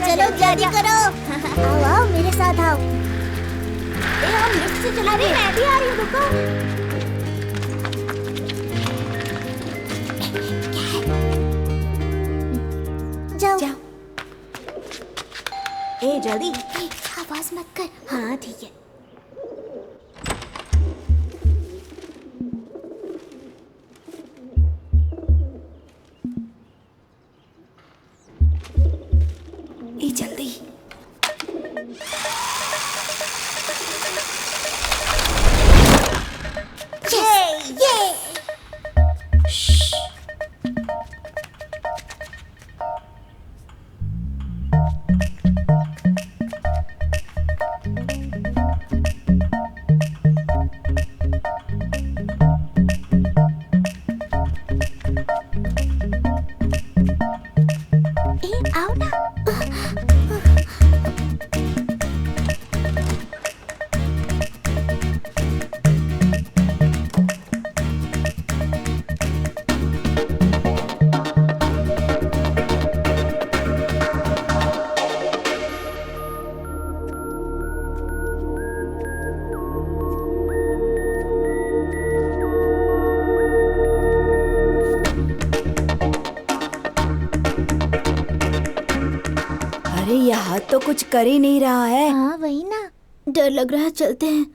चलो जल्दी करो। आओ आओ मेरे साथ आओ। हम लिफ्ट से चला रहे हैं। मैं भी आ रही हूँ, रुको। जाओ जाओ। जल्दी। आवाज मत कर। हाँ ठीक है। जल्दी। आओ ना। अरे यहाँ तो कुछ कर ही नहीं रहा है। हाँ वही ना, डर लग रहा है, चलते हैं।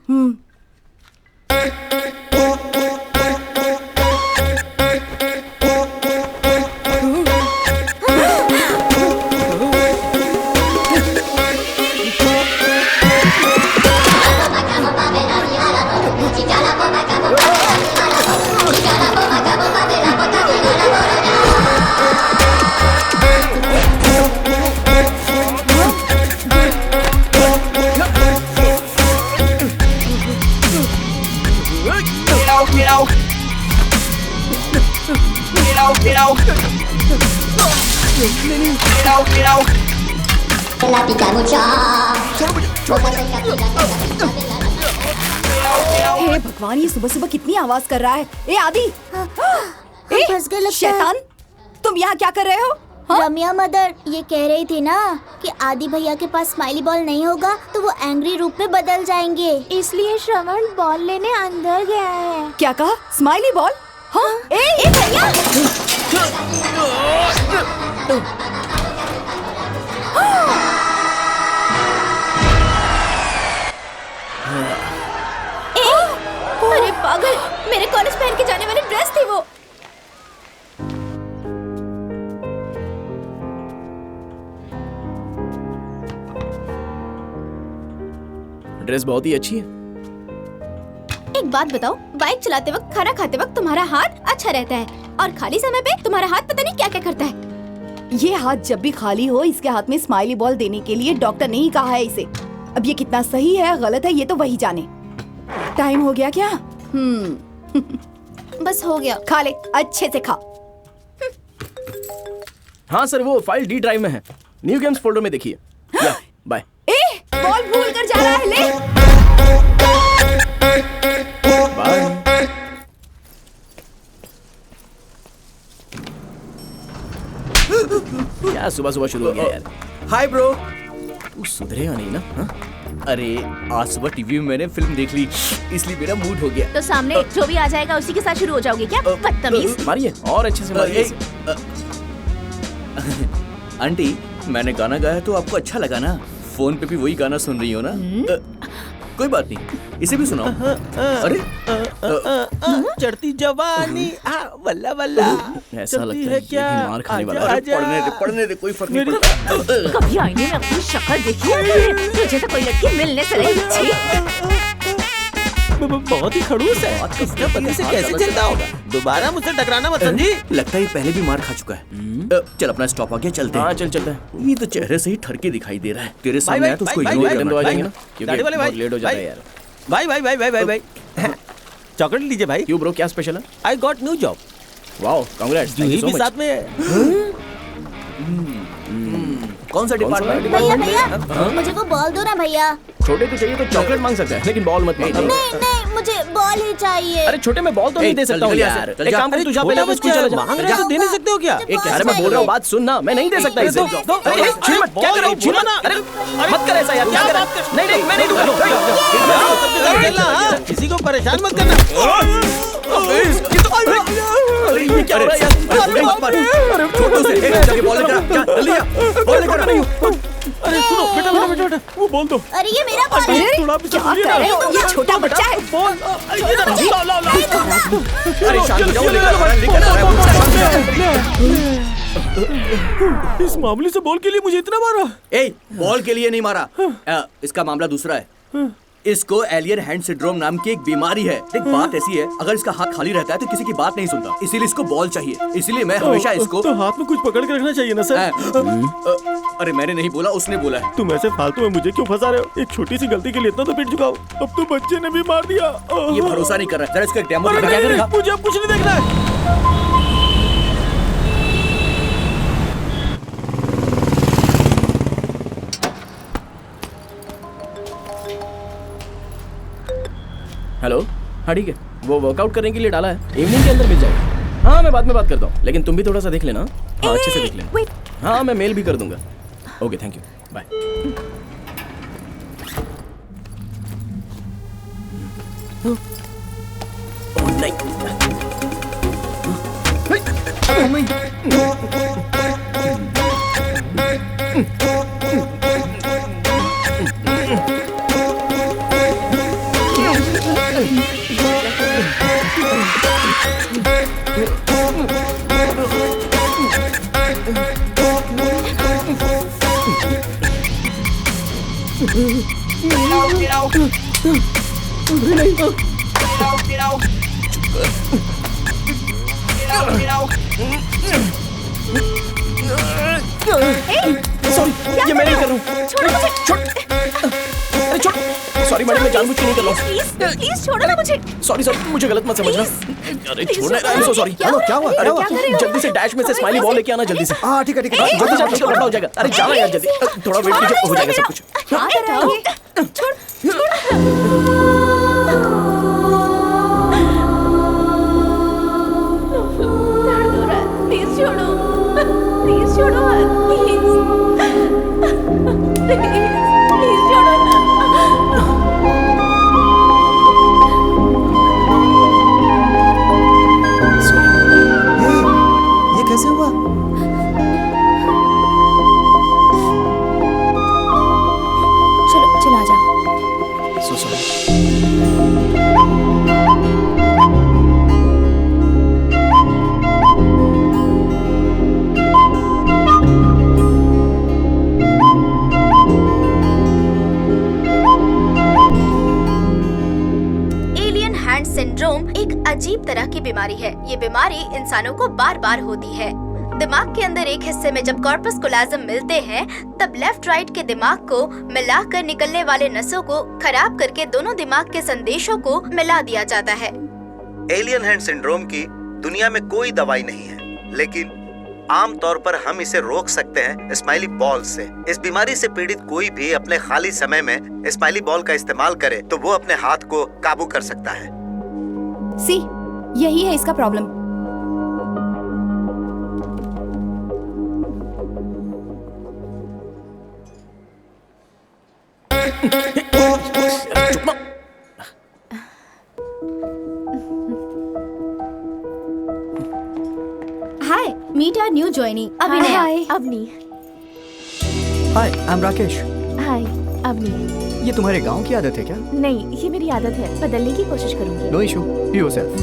हे भगवान, ये सुबह सुबह कितनी आवाज कर रहा है। ए आदि, ए फंस गए लगता है। शैतान, तुम यहाँ क्या कर रहे हो? हाँ? रम्या मदर ये कह रही थी ना कि आदि भैया के पास स्माइली बॉल नहीं होगा तो वो एंग्री रूप में बदल जाएंगे, इसलिए श्रवण बॉल लेने अंदर गया है। क्या कहा? Smiley ball? हाँ? ए भैया, अरे पागल, मेरे कॉलेज पहन के जाने वाली ड्रेस थी वो। ड्रेस बहुत ही अच्छी है। एक बात बताओ, बाइक चलाते वक्त, खाना खाते वक्त तुम्हारा हाथ अच्छा रहता है और खाली समय पे तुम्हारा हाथ पता नहीं क्या क्या करता है। ये हाथ जब भी खाली हो, इसके हाथ में स्माइली बॉल देने के लिए डॉक्टर ने ही कहा है इसे। अब ये कितना सही है गलत है ये तो वही जाने। टाइम हो गया क्या? बस हो गया। खा ले, अच्छे से खा। हाँ सर, वो फाइल डी ड्राइव में है, न्यू गेम्स फोल्डर में देखिए। बाय। ए, बॉल भूल कर जा रहा है, ले। बाय। क्या सुबह सुबह शुरू हो गया यार। Hi bro. तू सुधरेगा नहीं ना? हाँ? अरे आज सुबह टीवी में मैंने फिल्म देख ली, इसलिए मेरा मूड हो गया। तो सामने जो भी आ जाएगा उसी के साथ शुरू हो जाओगे क्या? बदतमीज। मारिए और अच्छे से मारिए। आंटी, मैंने गाना गाया तो आपको अच्छा लगा ना? फोन पे भी वही गाना सुन रही हो ना? कोई बात नहीं, इसे भी सुनाओ। अरे चढ़ती जवानी वल्ला वल्ला। ऐसा लगता है क्या? ये भी मार खाने वाला है। आजा। पढ़ने दे, कोई फर्क नहीं पड़ता। कभी आईने में अपनी शक्ल देखी है? तुझे तो कोई लड़की मिलने से नहीं। छी। बहुत ही खड़ूस है, इसका पति से कैसे चलता होगा? दोबारा मुझसे टकराना मत समझी। लगता है ये पहले भी मार खा चुका है। चल अपना स्टॉप आ गया, चलते हाँ हैं। चल चलता है। ये तो चेहरे से ही ठरके दिखाई दे रहा है। तेरे सामने आया तो उसको भाई, इग्नोर भाई, करना आ भाई, जाएंगे ना, दाढ़ी क्योंकि वाले बहुत भाई, लेट हो जाता है भाई। यार। भाई भाई भाई भाई भाई भाई चॉकलेट लीजिए भाई। क्यों ब्रो, क्या स्पेशल है? I got new job. Wow, congrats, thank Juhi you so भी मच। साथ में है। कौन सा डिपार्टमेंट? भैया भैया, मुझे वो बॉल दो ना भैया। छोटे को चाहिए तो चॉकलेट मांग सकता है, लेकिन बॉल मत मांग। नहीं नहीं, मुझे बॉल ही चाहिए। अरे छोटे में बॉल तो नहीं दे सकता हूँ यार। एक काम कर, तू जा पहले स्कूल चला जा। मांग रहे हो तो दे नहीं सकते हो क्या? एक अरे मैं बोल रहा हूँ, बात सुन ना, मैं नहीं दे सकता इसे। अरे छीन मत, क्या कर रहा हूँ? छीन मत, अरे मत कर ऐसा यार, क्या कर रहा है? नहीं नहीं, मैं नहीं दूंगा। किसी को परेशान मत करना। अरे ये क्या हो रहा है यार? छोटू से जाके बॉल लेकर आ, जा, जल्दी आ, बॉल लेकर आ। अरे सुनो, बेटा बेटा बेटा बेटा, वो बोल दो। अरे ये मेरा बॉल है। थोड़ा भी क्या कर रहे हो? ये छोटा बच्चा है। बोल। ला ला ला। अरे शांत हो जाओ, लेकर आ रहा है। इस मामले से बॉल के लिए मुझे इतना मारा। ए, बॉल के लिए नहीं मारा। इसका मामला दूसरा है। इसको एलियन हैंड सिंड्रोम नाम की एक बीमारी है। एक बात ऐसी है, अगर इसका हाथ खाली रहता है तो किसी की बात नहीं सुनता, इसीलिए इसको बॉल चाहिए। इसीलिए मैं हमेशा इसको तो हाथ में कुछ पकड़ के रखना चाहिए ना सर। अरे मैंने नहीं बोला, उसने बोला है। तुम ऐसे फालतू में मुझे क्यों फंसा रहे हो? एक छोटी सी गलती के लिए इतना तो पिट चुका हूँ, अब तो बच्चे ने भी मार दिया। ये भरोसा नहीं कर रहा है। जरा इसका एक डेमो अरे दिखा। क्या नहीं, करेगा? मुझे अब कुछ नहीं देखना है। हेलो, हाँ ठीक है, वो वर्कआउट करने के लिए डाला है, इवनिंग के अंदर मिल जाएगा। हाँ मैं बाद में बात करता हूँ, लेकिन तुम भी थोड़ा सा देख लेना। हाँ अच्छे से देख लेना। हाँ मैं मेल भी कर दूंगा। Okay thank you, bye. Sorry, ये मैं नहीं कर रहा हूँ। छोड़, अरे छोड़। सॉरी मैडम, मैं जानबूझ के नहीं कर रहा हूँ। प्लीज छोड़ो ना मुझे। सॉरी मुझे गलत मत समझना। अरे छोड़ना, I am so sorry. Hello, क्या हुआ? अरे क्या हुआ? जल्दी से डैश में से स्माइली बॉल लेके आना जल्दी से। हाँ ठीक है ठीक है। जल्दी से आपका कपड़ा हो जाएगा। अरे जाना यार जल्दी, थोड़ा वेट कीजिए, हो जाएगा सब कुछ। प्लीज छोड़ो, प्लीज छोड़ो मत, प्लीज प्लीज छोड़ो ना। ये कैसे हुआ? चलो चला जा। So sorry. Alien hand syndrome एक अजीब तरह की बीमारी है। ये बीमारी इंसानों को बार बार होती है। दिमाग के अंदर एक हिस्से में जब कॉर्पस कोलाजम मिलते हैं, तब लेफ्ट राइट के दिमाग को मिलाकर निकलने वाले नसों को खराब करके दोनों दिमाग के संदेशों को मिला दिया जाता है। एलियन हैंड सिंड्रोम की दुनिया में कोई दवाई नहीं है, लेकिन आमतौर पर हम इसे रोक सकते हैं स्माइली बॉल से। इस बीमारी से पीड़ित कोई भी अपने खाली समय में स्माइली बॉल का इस्तेमाल करे तो वो अपने हाथ को काबू कर सकता है। सी, यही है इसका problem. Hi, meet our new joinee Abhinay. Hi Avani. Hi, I am Rakesh. Hi Avani. ये तुम्हारे गांव की आदत है क्या? नहीं, ये मेरी आदत है, बदलने की कोशिश करूंगी। No issue, be yourself.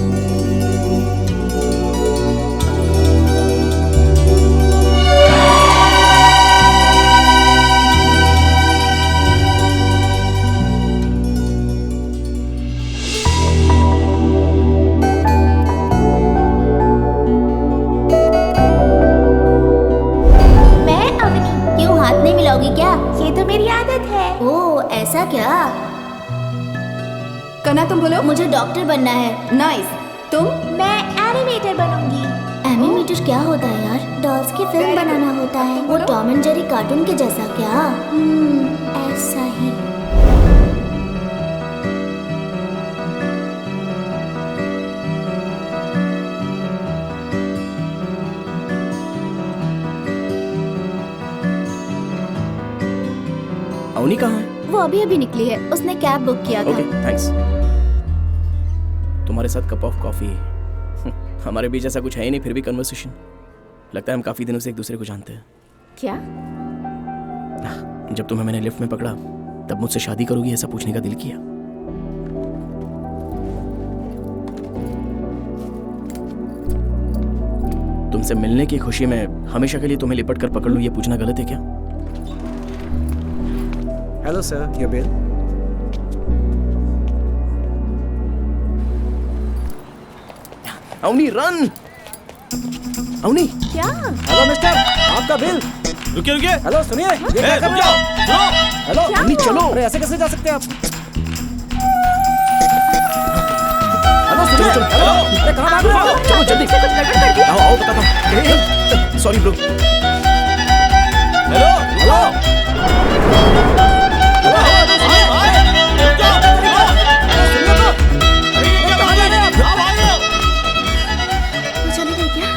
मैं अवनी। क्यों हाथ नहीं मिलाओगी क्या? ये तो मेरी आदत है। ओह ऐसा क्या? कना तुम बोलो। मुझे डॉक्टर बनना है। नाइस। तुम? मैं एनिमेटर बनूंगी। एनिमेटर क्या होता है यार? डॉल्स की फिल्म बनाना होता है। वो टॉम एंड जेरी कार्टून के जैसा क्या? ऐसा ही। अवनी कहाँ है? वो अभी अभी निकली है, उसने कैब बुक किया था। Okay thanks. तुम्हारे साथ कप ऑफ कॉफी। हमारे बीच ऐसा कुछ है ही नहीं, फिर भी कन्वर्सेशन। लगता है हम काफी दिनों से एक दूसरे को जानते हैं। क्या? जब तुम्हें मैंने लिफ्ट में पकड़ा तब मुझसे शादी करोगी ऐसा पूछने का दिल किया। तुमसे मिलने की खुशी में हमेशा के लिए तुम्हें लिपट कर पकड़ लूं, ये पूछना गलत है क्या? Hello sir, your bill. Avani run. Avani क्या? हेलो मिस्टर, आपका बिल। रुकिए हेलो सुनिए, ये क्या कर रुक रहे जाओ, हो? हेलो अवनी चलो। अरे ऐसे कैसे जा सकते हैं आप? हेलो सुनिए, चलो, हेलो, अरे कहाँ भाग रहे हो? चलो जल्दी। आओ आओ बताता हूँ। Sorry bro. हेलो हेलो सुनिए तो, अरे ये कहाँ जा रहे हैं आप? वो चली गई क्या?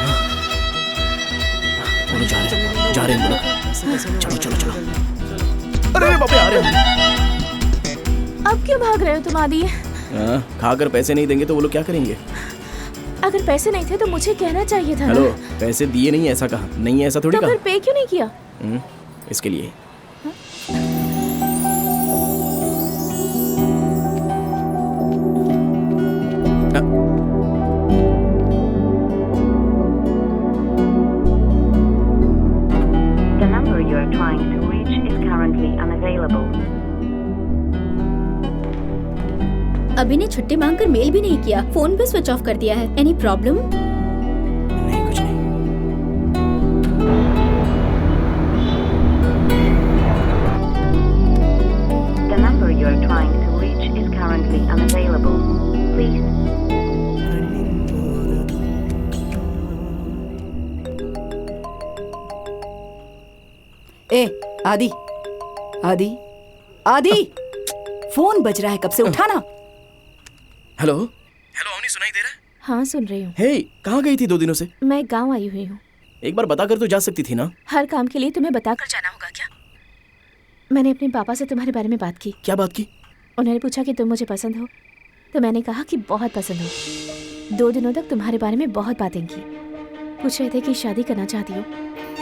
दोनों जा रहे हैं दोनों। चलो चलो चलो। अरे बाप रे, आ रहे हैं। अब क्यों भाग रहे हो तुम आदि? खाकर पैसे नहीं देंगे तो वो लोग क्या करेंगे? अगर पैसे नहीं थे तो मुझे कहना चाहिए था ना। हेलो, पैसे दिए नहीं ऐसा कहा? नहीं है ऐसा थोड़ी तो कहा। फिर पे क्यों नहीं किया? इसके लिए The number you are trying to reach is currently unavailable. अभी ने छुट्टी मांगकर मेल भी नहीं किया, फोन भी स्विच ऑफ कर दिया है। Any problem? नहीं, कुछ नहीं। The number you are trying to reach आदि, आदि, आदि, फोन बज रहा है, कब से उठाना। हेलो हेलो अवनी, सुनाई दे रहा है? हाँ सुन रही हूँ। हे, कहाँ गई थी 2 दिनों से? मैं गांव आई हुई हूँ। एक बार बताकर तो जा सकती थी ना। हर काम के लिए तुम्हें बताकर जाना होगा क्या? मैंने अपने पापा से तुम्हारे बारे में बात की। क्या बात की? उन्होंने पूछा कि तुम मुझे पसंद हो, तो मैंने कहा कि बहुत पसंद हो। 2 दिनों तक तुम्हारे बारे में बहुत बातें की। पूछ रहे थे कि शादी करना चाहती हो।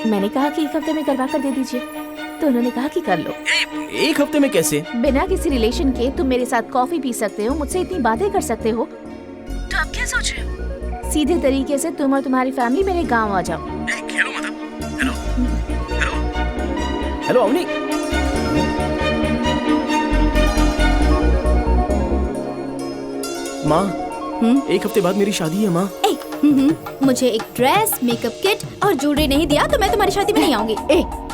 मैंने कहा कि 1 हफ्ते में करवा कर दे दीजिए, तो उन्होंने कहा कि कर लो। 1 हफ्ते में कैसे? बिना किसी रिलेशन के तुम मेरे साथ कॉफी पी सकते हो, मुझसे इतनी बातें कर सकते हो, तो आप क्या सोच रहे हो? सीधे तरीके से तुम और तुम्हारी फैमिली मेरे गांव आ जाओ। खेलो मतलब। Hello hello hello Avani. माँ, 1 हफ्ते बाद मेरी शादी है माँ। मुझे एक ड्रेस, मेकअप किट और ज्वेलरी नहीं दिया तो मैं तुम्हारी शादी में नहीं आऊंगी।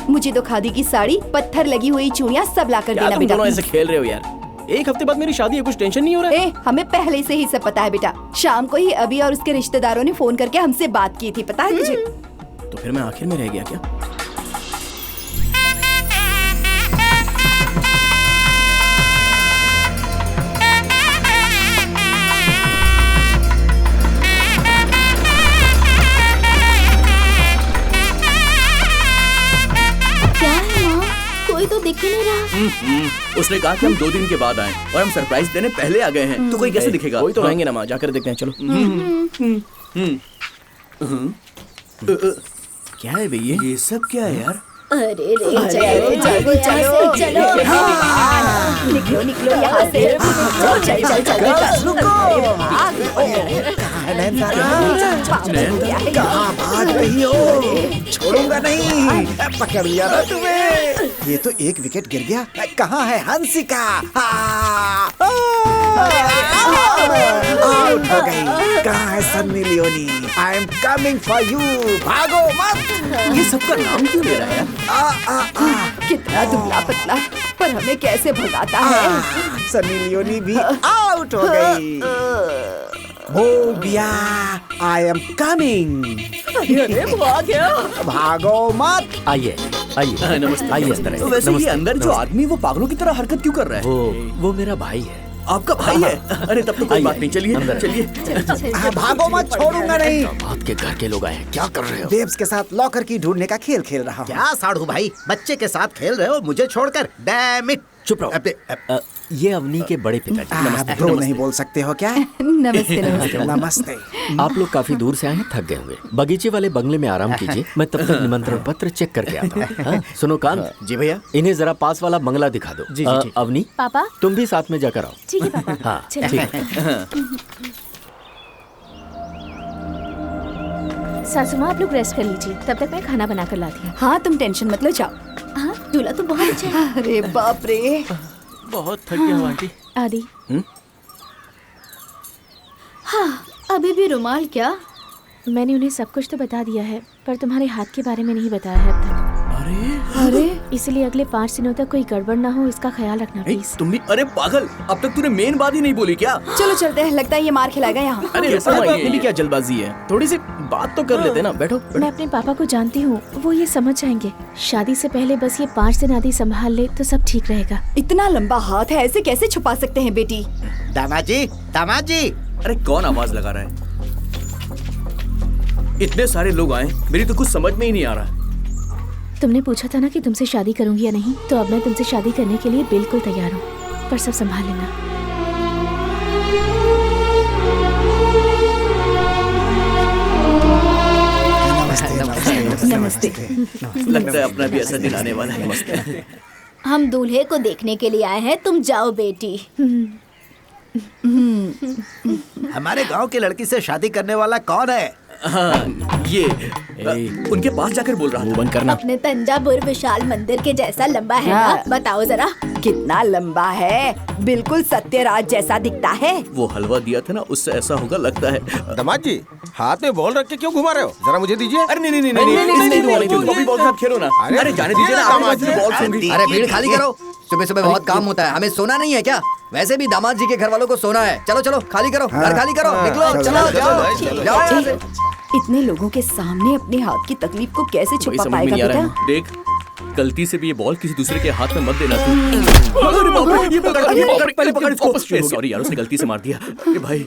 मुझे तो खादी की साड़ी, पत्थर लगी हुई चूड़ियाँ सब ला कर क्या देना तुम बेटा। दोनों ऐसे खेल रहे हो यार? 1 हफ्ते बाद मेरी शादी है, कुछ टेंशन नहीं हो रहा है? हमें पहले से ही सब पता है बेटा। शाम को ही अभी और उसके रिश्तेदारों ने फोन करके हमसे बात की थी, पता है तुझे? तो फिर मैं आखिर में रह गया क्या? क्या है माँ? कोई तो दिख ही नहीं रहा। उसने कहा कि हम 2 दिन के बाद आए और हम सरप्राइज देने पहले आ गए हैं, तो कोई कैसे दिखेगा? कोई तो रहेंगे ना माँ, जाकर देखते हैं, चलो। क्या है भैया? ये सब क्या है यार? अरे रे, चलो चलो। निकलो निकलो यहाँ से। कहाँ भाग रही हो? छोड़ूंगा नहीं, पकड़ लिया ना तुम्हें। ये तो 1 विकेट गिर गया। कहाँ है हंसिका? आउट हो गई। कहाँ है Sunny Leone? I am coming for you. भागो मत। ये सबका नाम क्यों ले रहा है? कितना दुबला पतला, पर हमें कैसे भगाता है। सन्नी लियोनी भी आउट हो गई। बोबिया, आई एम कमिंग। भागो मत। आइए आइए नमस्ते। आइए इस तरह से। वैसे ये नमस्ते, अंदर जो नमस्ते। आदमी वो पागलों की तरह हरकत क्यों कर रहा है? वो मेरा भाई है। आपका भाई है? अरे तब तो कोई आइए, बात नहीं, चलिए अंदर। चलिए। भागो मत, छोड़ूंगा नहीं। बात के घर के लोग आए हैं, क्या कर रहे हो? बेब्स के साथ लॉकर की ढूंढने का खेल खेल रहा हूँ। क्या साढ़ू भाई, बच्चे के साथ खेल रहे हो मुझे छोड़कर? Damn it. चुप रहो। ये अवनी के बड़े पिताजी। आप ब्रो नहीं बोल सकते हो क्या? नमस्ते नमस्ते। नमस्ते। आप लोग काफी दूर से आए हैं, थक गए होंगे। बगीचे वाले बंगले में आराम कीजिए, मैं तब तक निमंत्रण पत्र चेक करके आता हूँ। हाँ? सुनो कांत जी भैया। इन्हें जरा पास वाला बंगला दिखा दो। जी, जी, ठीक। अवनी, पापा तुम भी साथ में जाकर आओ। ठीक है पापा। हाँ चलिए। ठीक है। सासू माँ आप लोग रेस्ट कर लीजिए, तब तक मैं खाना बना कर लाती हूँ। हाँ तुम टेंशन मत लो, जाओ। हाँ, दूल्हा तो बहुत अच्छा है। अरे बाप रे। बहुत थक गया हूँ आंटी। आदि, हाँ, अभी भी रुमाल क्या? मैंने उन्हें सब कुछ तो बता दिया है, पर तुम्हारे हाथ के बारे में नहीं बताया है अब तक। अरे इसलिए अगले 5 दिनों तक कोई गड़बड़ ना हो, इसका ख्याल रखना प्लीज। तुम भी, अरे पागल, अब तक तूने मेन बात ही नहीं बोली क्या? चलो चलते हैं, लगता है ये मार खिलाएगा यहाँ। अरे रुको माँ, इतनी भी क्या जल्दबाजी है? थोड़ी सी बात तो कर लेते ना। बैठो मैं अपने पापा को जानती हूँ, वो ये समझ जाएंगे। शादी से पहले बस ये 5 दिन आदि संभाल ले तो सब ठीक रहेगा। इतना लंबा हाथ है, ऐसे कैसे छुपा सकते हैं बेटी? दामाद जी, दामाद जी। अरे कौन आवाज लगा रहा है? इतने सारे लोग आए, मेरी तो कुछ समझ में ही नहीं आ रहा। तुमने पूछा था ना कि तुमसे शादी करूंगी या नहीं, तो अब मैं तुमसे शादी करने के लिए बिल्कुल तैयार हूँ, पर सब संभाल लेना। नमस्ते। लगता है अपना भी ऐसा दिन आने वाला है। नमस्ते। हम दूल्हे को देखने के लिए आए हैं, तुम जाओ बेटी। हमारे गांव की लड़की से शादी करने वाला कौन है? हाँ, ये उनके पास जाकर बोल रहा वो था। बंद करना। अपने तंजावुर विशाल मंदिर के जैसा लंबा है हाँ। ना? बताओ जरा। कितना लंबा है, बिल्कुल सत्यराज जैसा दिखता है। वो हलवा दिया था ना, उससे ऐसा होगा लगता है। दामाद जी, हाथ में बॉल रख के क्यों घुमा रहे हो? जरा मुझे दीजिए। अरे नहीं नहीं नहीं, बॉल साथ खेलो ना। अरे जाने दीजिए ना, आपकी बॉल सूंघी। अरे भीड़ खाली करो, सुबह सुबह बहुत काम होता है, हमें सोना नहीं है क्या? वैसे भी दामाद जी के घर वालों को सोना है। चलो चलो खाली करो, घर खाली करो, निकलो, चलो जाओ जाओ यहाँ से। इतने लोगों के सामने अपने हाथ की तकलीफ को कैसे वही छुपा समझ में पाएगा नहीं आ रहा बेटा? देख, गलती से भी ये बॉल किसी दूसरे के हाथ में मत देना तू। अरे बाप रे, ये पकड़, पहले पकड़ इसको। सॉरी यार, उसने गलती से मार दिया। अरे भाई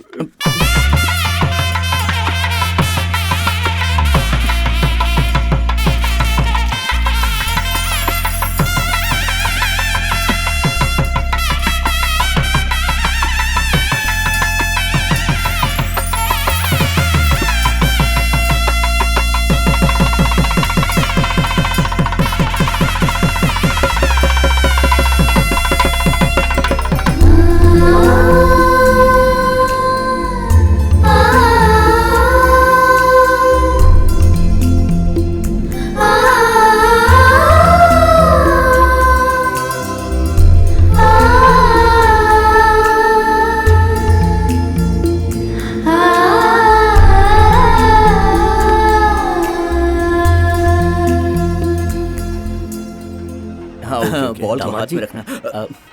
बॉल को हाथ में रखना।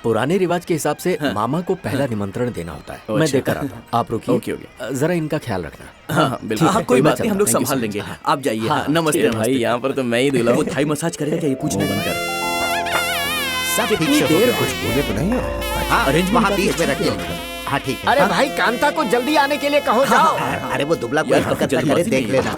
पुराने रिवाज के हिसाब से मामा को पहला निमंत्रण देना होता है। मैं देकर आता हूँ, आप रुकिए। ओके। जरा इनका ख्याल रखना। हाँ बिल्कुल, कोई बात नहीं, हम लोग संभाल लेंगे। आप जाइए। नमस्ते भाई, यहाँ पर तो मैं ही दूल्हा वो हूँ। थाई मसाज करेगा क्या, ये पूछने बनकर। सब ठीक से हो, कुछ बोले तो नहीं हो? अरेंज वहाँ बीच में रखिए। हाँ ठीक है। अरे भाई कांता को जल्दी आने के लिए कहो जाओ। अरे वो दुबला कोई हरकत ना करे, देख लेना।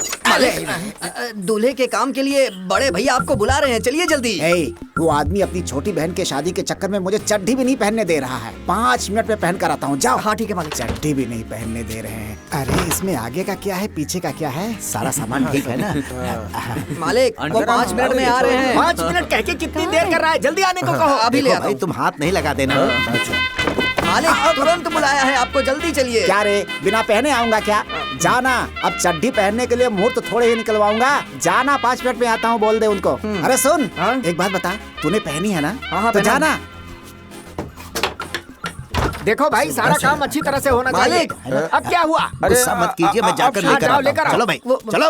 दूल्हे के काम के लिए बड़े भैया आपको बुला रहे हैं, चलिए जल्दी। वो आदमी अपनी छोटी बहन के शादी के चक्कर में मुझे चड्ढी भी नहीं पहनने दे रहा है। 5 मिनट में पहन कर आता हूँ, जाओ। हाँ ठीक है मालिक। चड्ढी भी नहीं पहनने दे रहे हैं। अरे इसमें आगे का क्या है, पीछे का क्या है? सारा सामान ठीक है ना? मालिक वो 5 मिनट में आ रहे हैं। 5 मिनट कह के कितनी देर कर रहा है, जल्दी आने को कहो। अभी ले आता भाई हूँ। तुम हाथ नहीं लगा देना। मालिक तुरंत बुलाया है आपको, जल्दी चलिए। क्या रे, बिना पहने आऊंगा क्या? जाना, अब चड्ढी पहनने के लिए मुहूर्त थोड़े ही निकलवाऊंगा। जाना, 5 मिनट में आता हूँ, बोल दे उनको। अरे सुन, एक बात बता, तूने पहनी है ना? तो जाना। देखो भाई, सारा काम अच्छी तरह से होना चाहिए। मालिक अब क्या हुआ? गुस्सा मत कीजिए, मैं जाकर लेकर आता हूँ। चलो भाई, चलो।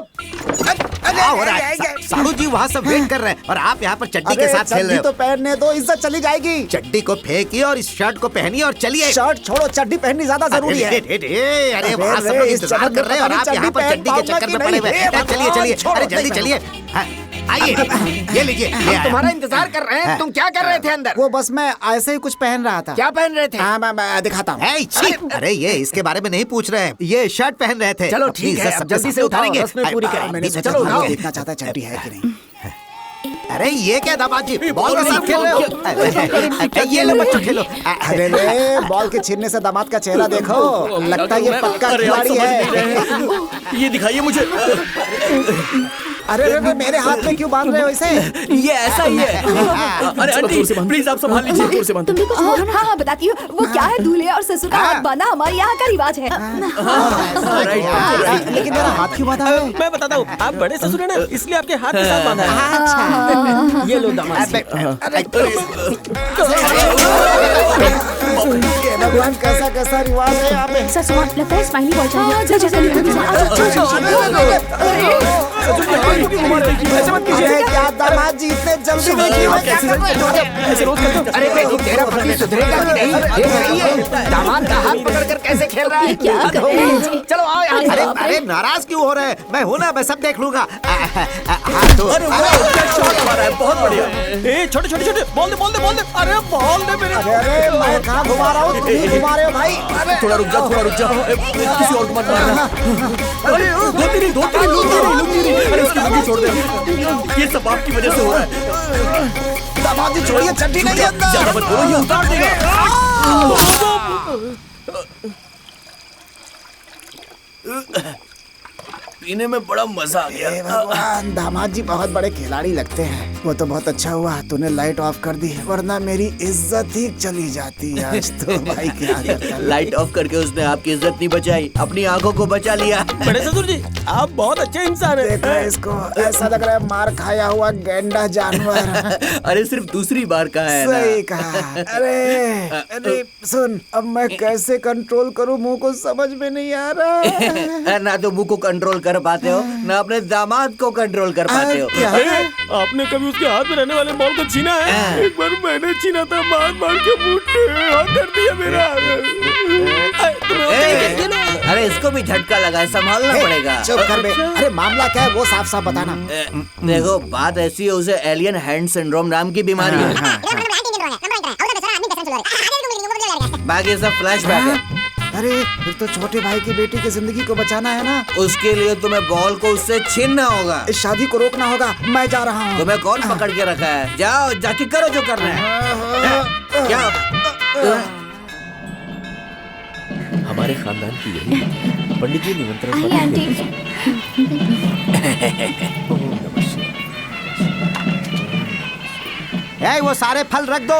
क्या हो रहा है? साहू जी वहाँ सब वेट कर रहे हैं और आप यहाँ पर चड्डी के साथ खेल रहे हो। तो पहनने दो, इज्जत चली जाएगी। चड्डी को फेंकिए और इस शर्ट को पहनिए और चलिए। शर्ट छोड़ो, चड्डी पहननी ज्यादा जरूरी है। अरे वहाँ सब लोग इंतजार कर रहे हैं और आप यहाँ पर चड्डी के चक्कर में पड़े हुए हैं। चलिए चलिए, अरे जल्दी चलिए, आइए, ये लीजिए। तुम्हारा इंतजार कर रहे हैं। तुम क्या कर रहे थे अंदर? वो बस मैं ऐसे ही कुछ पहन रहा था। क्या पहन रहे थे? हाँ मैं दिखाता हूँ। अरे ये इसके बारे में नहीं पूछ रहे हैं, ये शर्ट पहन रहे थे। चलो ठीक है, अब जल्दी से उठाएंगे, रस्में पूरी करें। मैंने सोचा चलो उठाओ। देखना चाहता है चड्डी है कि नहीं। अरे ये क्या दामाद जी, बॉल के साथ खेल रहे हो? ये लो बच्चों, खेलो। अरे रे, बॉल के छीनने से दामाद का चेहरा देखो, लगता है ये पक्का खिलाड़ी है। ये दिखाइए मुझे। अरे रे, मेरे हाथ में क्यों बांध रहे हो इसे? ये ऐसा ही है। अरे आंटी प्लीज आप संभाल लीजिए। दूर से बांध। तुमने कुछ बोला? हाँ हाँ बताती हूँ। वो क्या है, दूल्हे और ससुर का हाथ बांधना हमारे यहाँ का रिवाज है। लेकिन मेरा हाथ क्यों बांधा है? मैं बताता हूँ, आप बड़े ससुर हैं ना, इसलिए आपके हाथ के साथ बांधा है। ये लो दामाद जी। भगवान, कैसा कैसा रिवाज है यहाँ पे। ससुर लगता है स्माइली बॉल अरे क्या दामाद जी, इतने जल्दी देखिए मैं क्या कर रहा हूँ। अरे बेटी, तेरा पति सुधरेगा कि नहीं? देख रही है दामाद का हाथ पकड़कर कैसे खेल रहा है। क्या कर रहे हैं? चलो आओ यहाँ। अरे अरे नाराज क्यों हो रहे हैं? मैं हूँ ना, मैं सब देख लूंगा। बहुत बढ़िया। छोटे छोटे छोटे बॉल दे, बॉल दे, बॉल दे। अरे बॉल दे मेरे। अरे मैं कहाँ घुमा रहा हूँ, तुम ही घुमा रहे हो भाई। थोड़ा रुक जा, थोड़ा रुक जा। किसी और को मत मारना। अरे दो तीन। अरे उसकी लुंगी छोड़ दे, ये सब आपकी वजह से हो रहा है। दामाद जी छोड़िए, चड्डी नहीं है अंदर। ज्यादा मत बोलो, ये उतार देगा। पीने में बड़ा मजा आ गया। भगवान, दामाद जी बहुत बड़े खिलाड़ी लगते हैं। वो तो बहुत अच्छा हुआ तूने लाइट ऑफ कर दी, वरना मेरी इज्जत ही चली जाती। आज तो भाई क्या करता। लाइट ऑफ करके उसने आपकी इज्जत नहीं बचाई, अपनी आंखों को बचा लिया। बड़े ससुर जी, आप बहुत अच्छे इंसान हैं। देखो इसको, ऐसा लग रहा है मार खाया हुआ गेंडा जानवर। अरे सिर्फ दूसरी बार कहा है ना। सही कहा। अरे सुन, अब मैं कैसे कंट्रोल करूं, मुंह को समझ में नहीं आ रहा। ना तो मुंह को कंट्रोल कर पाते हो, ना अपने दामाद को कंट्रोल कर पाते हो। आपने कभी उसके हाथ में रहने वाले बॉल को छीना है? एक बार मैंने छीना था, मार मार के मुट्ठी कर दिया मेरा। अरे इसको भी झटका लगा है, संभालना पड़ेगा। चुप कर बे। अरे मामला क्या है वो साफ साफ बताना। देखो बात ऐसी है, उसे एलियन हैंड सिंड्रोम नाम की बीमारी है। बाकी सब फ्लैशबैक है। अरे फिर तो छोटे भाई की बेटी की जिंदगी को बचाना है ना। उसके लिए तुम्हें बॉल को उससे छीनना होगा। इस शादी को रोकना होगा। मैं जा रहा हूँ। तुम्हें कौन पकड़ के रखा है? जाओ जाके करो जो करना है। क्या हमारे खानदान की यही पंडित जी निमंत्रण आइए आंटी। वो सारे फल रख दो।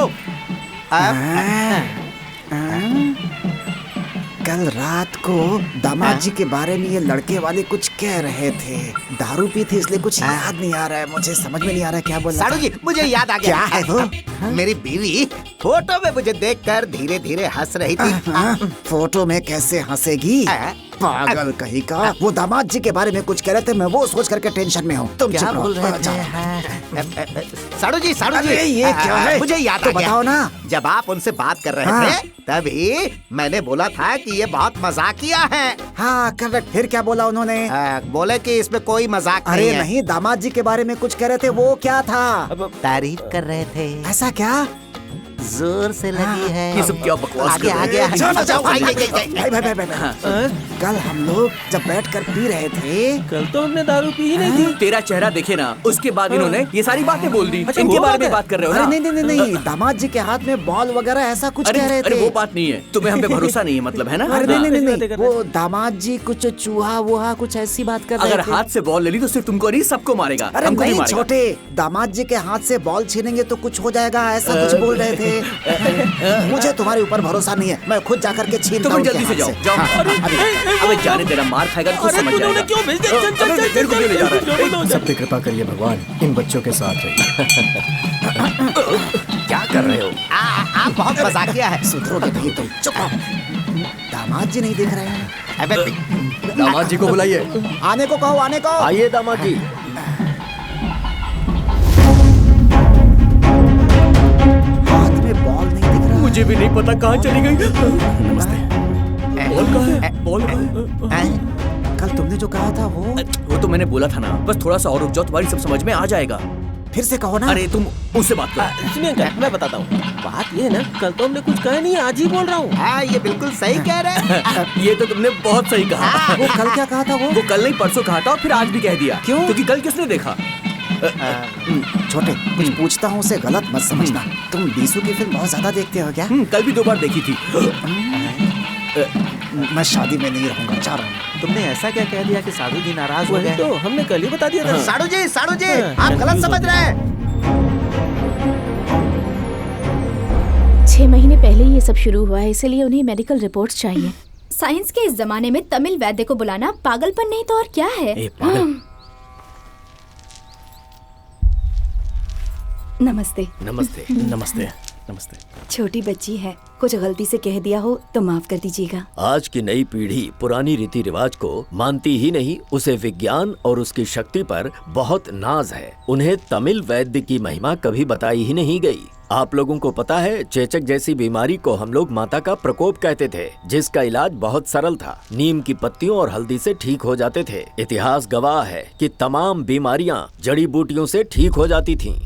कल रात को दामाद जी के बारे में ये लड़के वाले कुछ कह रहे थे। दारू पी थी इसलिए कुछ याद नहीं आ रहा है। मुझे समझ में नहीं आ रहा है क्या बोल रहा साड़ू जी मुझे याद आ गया। क्या है वो? मेरी बीवी फोटो में मुझे देखकर धीरे धीरे हंस रही थी। फोटो में कैसे हंसेगी? पागल कहीं का। वो दामाद जी के बारे में कुछ कह रहे थे, मैं वो सोच करके टेंशन में हूँ। तुम क्या बोल रहे थे? साड़ू जी ये क्या है? मुझे याद तो आ गया। बताओ ना। जब आप उनसे बात कर रहे थे तभी मैंने बोला था कि ये बहुत मजाकिया है। हाँ करेक्ट। फिर क्या बोला उन्होंने? बोले कि इसमें कोई मजाक अरे नहीं है। नहीं, दामाद जी के बारे में कुछ कह रहे थे, वो क्या था? तारीफ कर रहे थे। ऐसा क्या? जोर से लगी है। ये सब क्या बकवास आगे कर रहे आगे हैं? आगे। जाओ, जाओ, भाई, भाई, भाई, भाई, भाई, भाई, भाई। कल हम लोग जब बैठकर पी रहे थे, कल तो हमने दारू पी ही नहीं थी। तेरा चेहरा देखे ना, उसके बाद इन्होंने ये सारी बातें बोल दी। अच्छा, इनके वो बारे बात में है? बात कर रहे हो अरे ना? नहीं नहीं नहीं नहीं, दामाद जी के हाथ में बॉल वगैरह ऐसा कुछ कह रहे अरे थे। वो बात नहीं है। तुम्हें हम पे भरोसा नहीं है मतलब, है ना? अरे नहीं हाँ। नहीं नहीं, वो दामाद जी कुछ चूहा वूहा कुछ ऐसी बात कर रहे अगर थे। हाथ से बॉल ले ली तो सिर्फ तुमको नहीं सबको मारेगा। अरे हमको नहीं मारेगा। छोटे, दामाद जी के हाथ से बॉल छीनेंगे तो कुछ हो जाएगा, ऐसा कुछ बोल रहे थे। मुझे तुम्हारे ऊपर भरोसा नहीं है, मैं खुद जाकर के छीनता तुम हूँ जल्दी उनके से हाथ जाओ जाओ। हाँ, अबे जाने तेरा मार खाएगा तो समझ तूने जाएगा। क्यों भेज दिया? चल चल चल तेरे को क्यों ले जा रहा है? सब पे कृपा करिए भगवान, इन बच्चों के साथ रहिए। क्या कर रहे हो? आप बहुत मजाकिया है। सुधरोगे नहीं तुम। चुप रहो। दामाद जी नहीं दिख रहे हैं। अबे दामाद जी को बुलाइए। आने को कहो, आने को। आइए दामाद जी। हाथ में बॉल नहीं दिख रहा। मुझे भी नहीं पता कहाँ चली गई। नमस्ते। बॉल कहाँ है? बॉल कहाँ है? कल तुमने जो कहा था वो तो मैंने बोला था ना। बस थोड़ा सा और रुक जाओ, तुम्हारी सब समझ में आ जाएगा। फिर से कहो ना। अरे तुम उससे बात करो। सुनिए अंकल, मैं बताता हूँ। बात ये है ना, कल तो हमने कुछ कहा नहीं, आज ही बोल रहा हूँ। हाँ ये बिल्कुल सही कह रहे हैं। ये तो तुमने बहुत सही कहा। वो कल क्या कहा था? वो कल नहीं परसों कहा था और फिर आज भी कह दिया। क्यों? क्योंकि कल किसने देखा? छोटे, कुछ पूछता हूँ उसे गलत मत समझना। तुम बीसू की फिल्म बहुत ज्यादा देखते हो क्या? कल भी 2 बार देखी थी। मैं शादी में नहीं रहूंगा, जा रहा हूँ। तुमने ऐसा क्या कह दिया कि साधु जी नाराज हो वही गए? तो हमने कल ही बता दिया था। साधु जी आप गलत समझ रहे हैं। 6 महीने पहले ही ये सब शुरू हुआ है, इसलिए उन्हें मेडिकल रिपोर्ट्स चाहिए। साइंस के इस जमाने में तमिल वैद्य को बुलाना पागलपन नहीं तो और क्या है? नमस्ते। नमस्ते। नमस्ते। नमस्ते। छोटी बच्ची है, कुछ गलती से कह दिया हो तो माफ कर दीजिएगा। आज की नई पीढ़ी पुरानी रीति रिवाज को मानती ही नहीं, उसे विज्ञान और उसकी शक्ति पर बहुत नाज है। उन्हें तमिल वैद्य की महिमा कभी बताई ही नहीं गई। आप लोगों को पता है, चेचक जैसी बीमारी को हम लोग माता का प्रकोप कहते थे, जिसका इलाज बहुत सरल था। नीम की पत्तियों और हल्दी से ठीक हो जाते थे। इतिहास गवाह है कि तमाम बीमारियां जड़ी बूटियों से ठीक हो जाती थीं।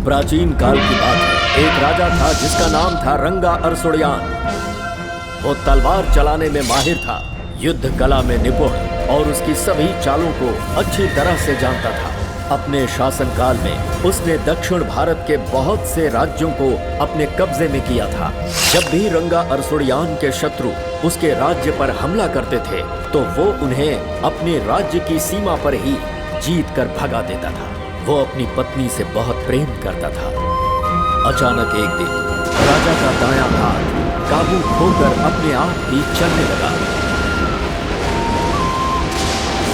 प्राचीन काल की बात है। एक राजा था जिसका नाम था रंगा अरसुड़यान। वो तलवार चलाने में माहिर था, युद्ध कला में निपुण और उसकी सभी चालों को अच्छी तरह से जानता था। अपने शासनकाल में उसने दक्षिण भारत के बहुत से राज्यों को अपने कब्जे में किया था। जब भी रंगा अरसुड़यान के शत्रु उसके राज्य पर हमला करते थे तो वो उन्हें अपने राज्य की सीमा पर ही जीत कर भगा देता था। वो अपनी पत्नी से बहुत प्रेम करता था। अचानक एक दिन राजा का दायां हाथ काबू खोकर अपने आप ही चलने लगा।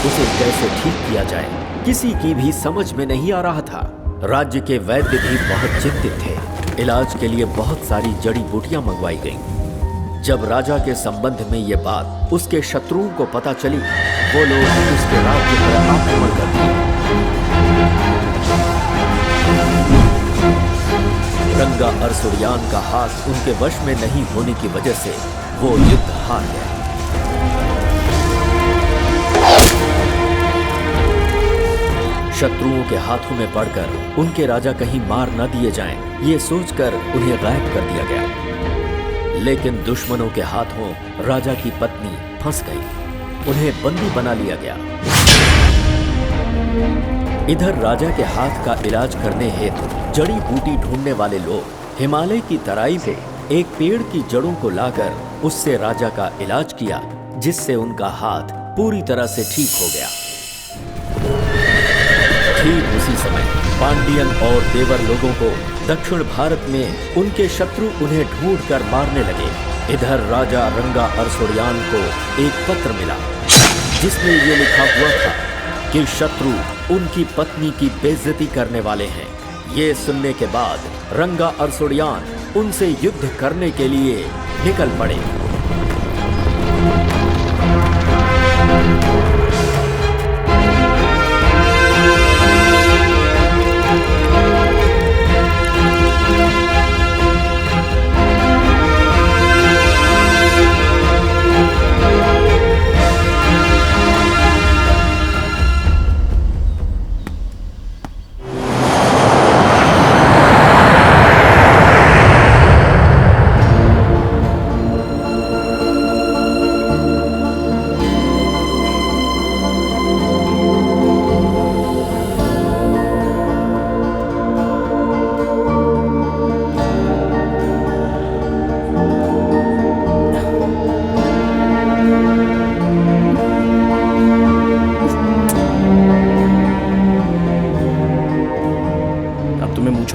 उसे कैसे ठीक किया जाए किसी की भी समझ में नहीं आ रहा था। राज्य के वैद्य भी बहुत चिंतित थे। इलाज के लिए बहुत सारी जड़ी बूटियां मंगवाई गईं। जब राजा के संबंध में ये बात उसके शत्रुओं को पता चली, वो लोग उसके राज्य पर आक्रमण कर दिए। रंगा अरसुड़ियान का हाथ उनके वश में नहीं होने की वजह से वो युद्ध हार गए। शत्रुओं के हाथों में पड़कर उनके राजा कहीं मार न दिए जाएं, ये सोचकर उन्हें गायब कर दिया गया। लेकिन दुश्मनों के हाथों राजा की पत्नी फंस गई, उन्हें बंदी बना लिया गया। इधर राजा के हाथ का इलाज करने हेतु जड़ी बूटी ढूंढने वाले लोग हिमालय की तराई में एक पेड़ की जड़ों को लाकर उससे राजा का इलाज किया, जिससे उनका हाथ पूरी तरह से ठीक हो गया। ठीक उसी समय पांडियन और देवर लोगों को दक्षिण भारत में उनके शत्रु उन्हें ढूंढकर मारने लगे। इधर राजा रंगा अरसुड़ियान को एक पत्र मिला, जिसमें ये लिखा हुआ था कि शत्रु उनकी पत्नी की बेइज्जती करने वाले हैं। ये सुनने के बाद रंगा अरसुड़ियान उनसे युद्ध करने के लिए निकल पड़े।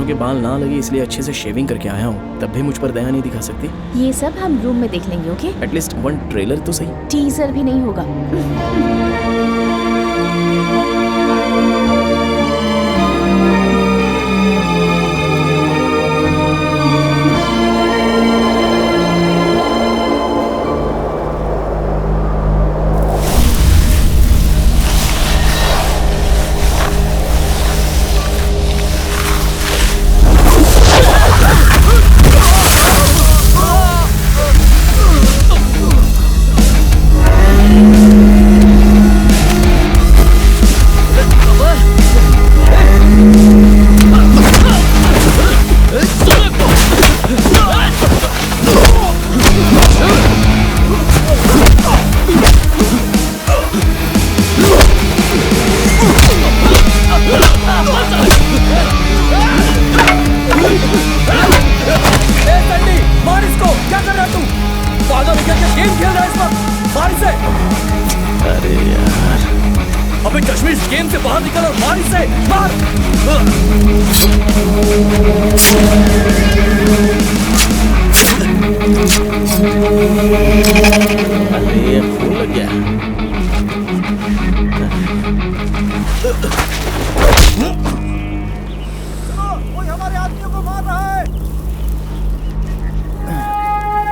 के बाल ना लगे इसलिए अच्छे से शेविंग करके आया हूँ, तब भी मुझ पर दया नहीं दिखा सकती। ये सब हम रूम में देख लेंगे, ओके? एटलीस्ट वन ट्रेलर तो सही। टीजर भी नहीं होगा।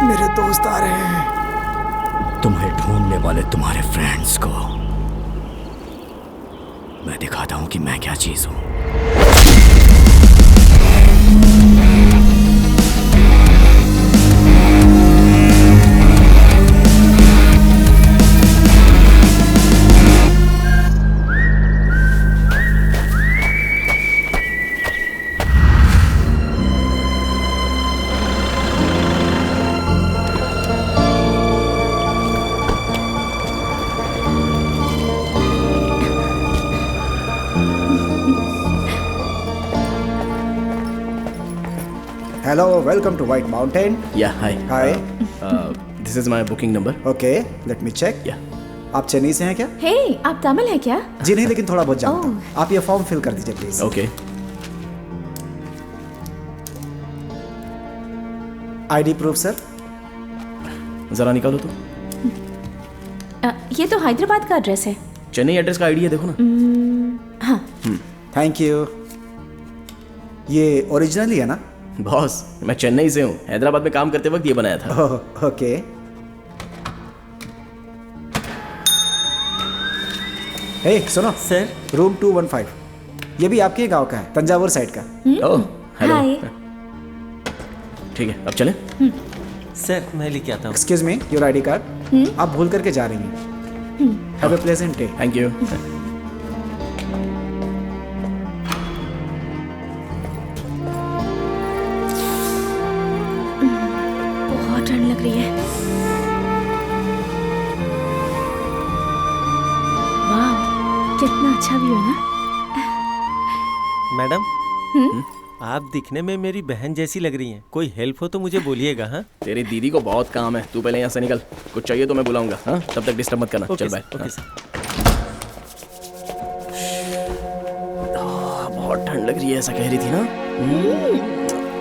मेरे दोस्त आ रहे हैं। तुम्हें ढूंढने वाले तुम्हारे फ्रेंड्स को मैं दिखाता हूं कि मैं क्या चीज हूं। Hello, welcome to White Mountain. Yeah, hi. Hi. This is my booking number. Okay, let me check. Yeah. आप चेन्नई से हैं क्या? Hey, आप तमिल हैं क्या? जी नहीं, लेकिन थोड़ा बहुत जानता हूँ। आप ये फॉर्म फिल कर दीजिए please. Okay. ID proof sir. जरा निकालो तो। ये तो हैदराबाद का एड्रेस है। चेन्नई एड्रेस का आईडी है, देखो ना। हाँ। Thank you. ये ओरिजिनली है ना? बॉस, मैं चेन्नई से हूँ, हैदराबाद में काम करते वक्त ये बनाया था। ओके। हे सुनो सर, रूम 215 ये भी आपके गांव का है, तंजावुर साइड का। ओह, हेलो। हाय। ठीक है, अब चले। सर मैं लेके आता हूँ। Excuse me, your ID card. आप भूल करके जा रही हैं। Have a pleasant day. Thank you. बहुत ठंड लग रही है। वाह, कितना अच्छा व्यू है ना। मैडम, आप दिखने में मेरी बहन जैसी लग रही हैं। कोई हेल्प हो तो मुझे बोलिएगा। हाँ, तेरी दीदी को बहुत काम है, तू पहले यहाँ से निकल। कुछ चाहिए तो मैं बुलाऊंगा। हाँ, तब तक डिस्टर्ब मत करना। चल बाय। Okay sir. बहुत ठंड लग रही है, ऐसा कह रही थी ना।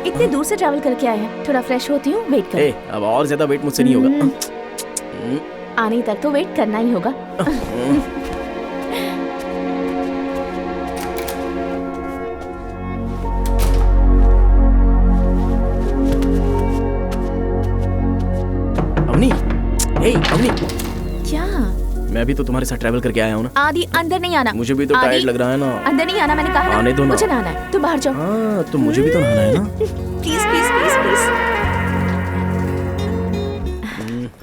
इतने दूर से ट्रैवल करके आए हैं, थोड़ा फ्रेश होती हूँ, वेट करो। अब और ज्यादा वेट मुझसे नहीं होगा। आने तक तो वेट करना ही होगा। अवनी, क्या? मैं भी तो तुम्हारे साथ ट्रैवल करके आया हूँ ना। आदि अंदर नहीं आना। मुझे भी तो आदि, टायर्ड लग रहा है ना। अंदर नहीं आना, मैंने कहा ना। आने दो ना। मुझे नहाना है, तुम बाहर जाओ। हाँ, तो मुझे भी तो नहाना है ना। Please please please please.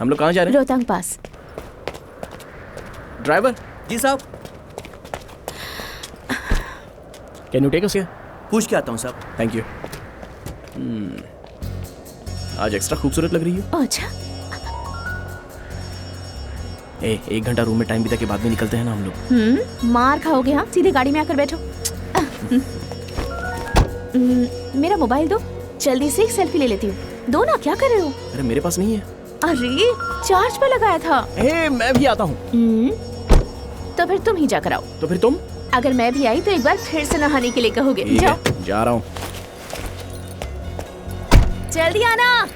हम लोग कहाँ जा रहे हैं? रोहतांग पास। ड्राइवर जी साहब। Can you take us here? पूछ के आता हूँ साहब। Thank you. आज एक्स्ट्रा खूबसूरत लग रही है। अच्छा। 1 घंटा रूम में टाइम बिता के बाद में निकलते हैं ना हम लोग। मार खाओगे। हाँ, सीधे गाड़ी में आकर बैठो। मेरा मोबाइल दो, जल्दी से एक सेल्फी ले लेती हूँ। दो ना, क्या कर रहे हो? अरे मेरे पास नहीं है। अरे चार्ज पे लगाया था। मैं भी आता हूँ। तो फिर तुम ही जाकर आओ। तो फिर तुम? अगर मैं भी आई तो एक बार फिर से नहाने के लिए कहोगे। जाओ। जा रहा हूँ। जल्दी आना।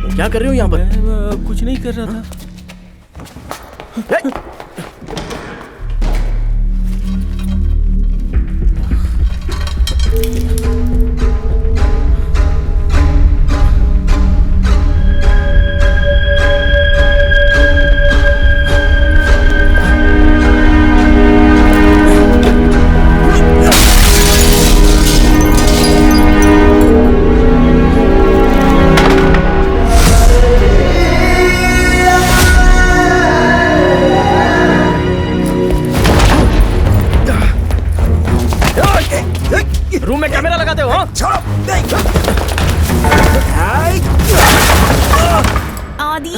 क्या कर रहे हो यहाँ पर? मैं कुछ नहीं कर रहा था। रूम में कैमरा लगाते हो? आदि,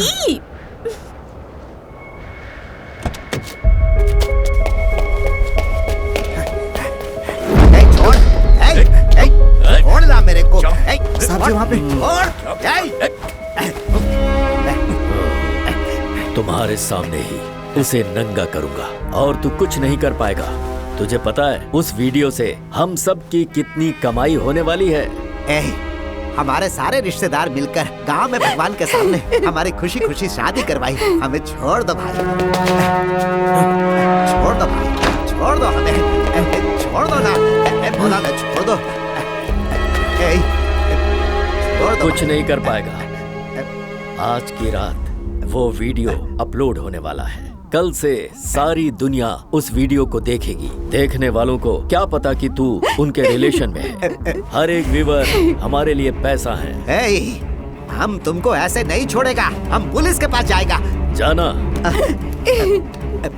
छोड़ ना मेरे को। साहब जी वहाँ पे। तुम्हारे सामने ही उसे नंगा करूंगा और तू कुछ नहीं कर पाएगा। तुझे पता है उस वीडियो से हम सब की कितनी कमाई होने वाली है? हमारे सारे रिश्तेदार मिलकर गांव में भगवान के सामने हमारी खुशी खुशी शादी करवाई। हमें छोड़ दो भाई, छोड़ दो भाई, छोड़ दो हमें, छोड़ दो ना, बोला ना छोड़ दो, छोड़ दो। कुछ नहीं कर पाएगा। आज की रात वो वीडियो अपलोड होने वाला है। कल से सारी दुनिया उस वीडियो को देखेगी। देखने वालों को क्या पता कि तू उनके रिलेशन में है। हर एक व्यूअर हमारे लिए पैसा है। हम तुमको ऐसे नहीं छोड़ेगा, हम पुलिस के पास जाएगा। जाना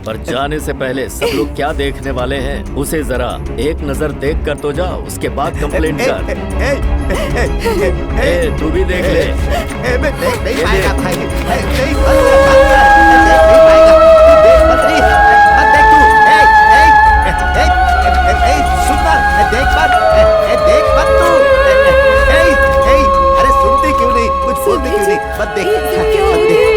पर जाने से पहले सब लोग क्या देखने वाले हैं उसे जरा एक नजर देख कर तो जा, उसके बाद कंप्लेंट कर। तू भी देख ले। मैं देख नहीं पाएगा भाई, देख नहीं पाएगा। अरे मत देख तू। सुन ना, देख मत, देख मत तू। अरे सुनती क्यों नहीं, कुछ बोलती क्यों नहीं? मत देख, मत देख।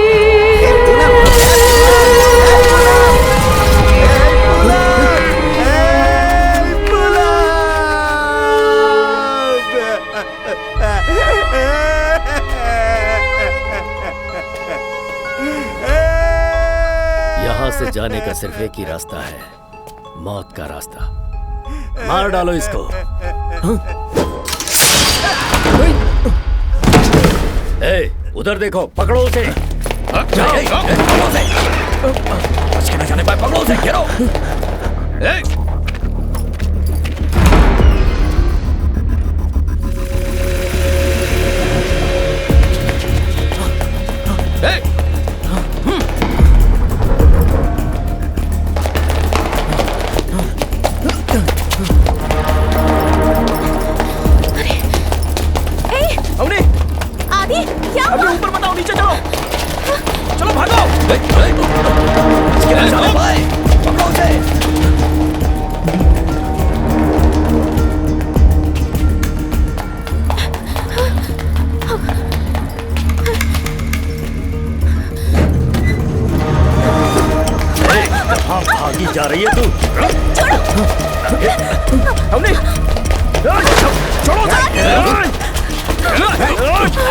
यहाँ से जाने का सिर्फ एक ही रास्ता है, मौत का रास्ता। मार डालो इसको। ए, उधर देखो, पकड़ो उसे। पकड़ो उसे। बच के न जाने पाए, पकड़ो उसे, घेरो। भागी जा रही है तू। हमने छोड़ो।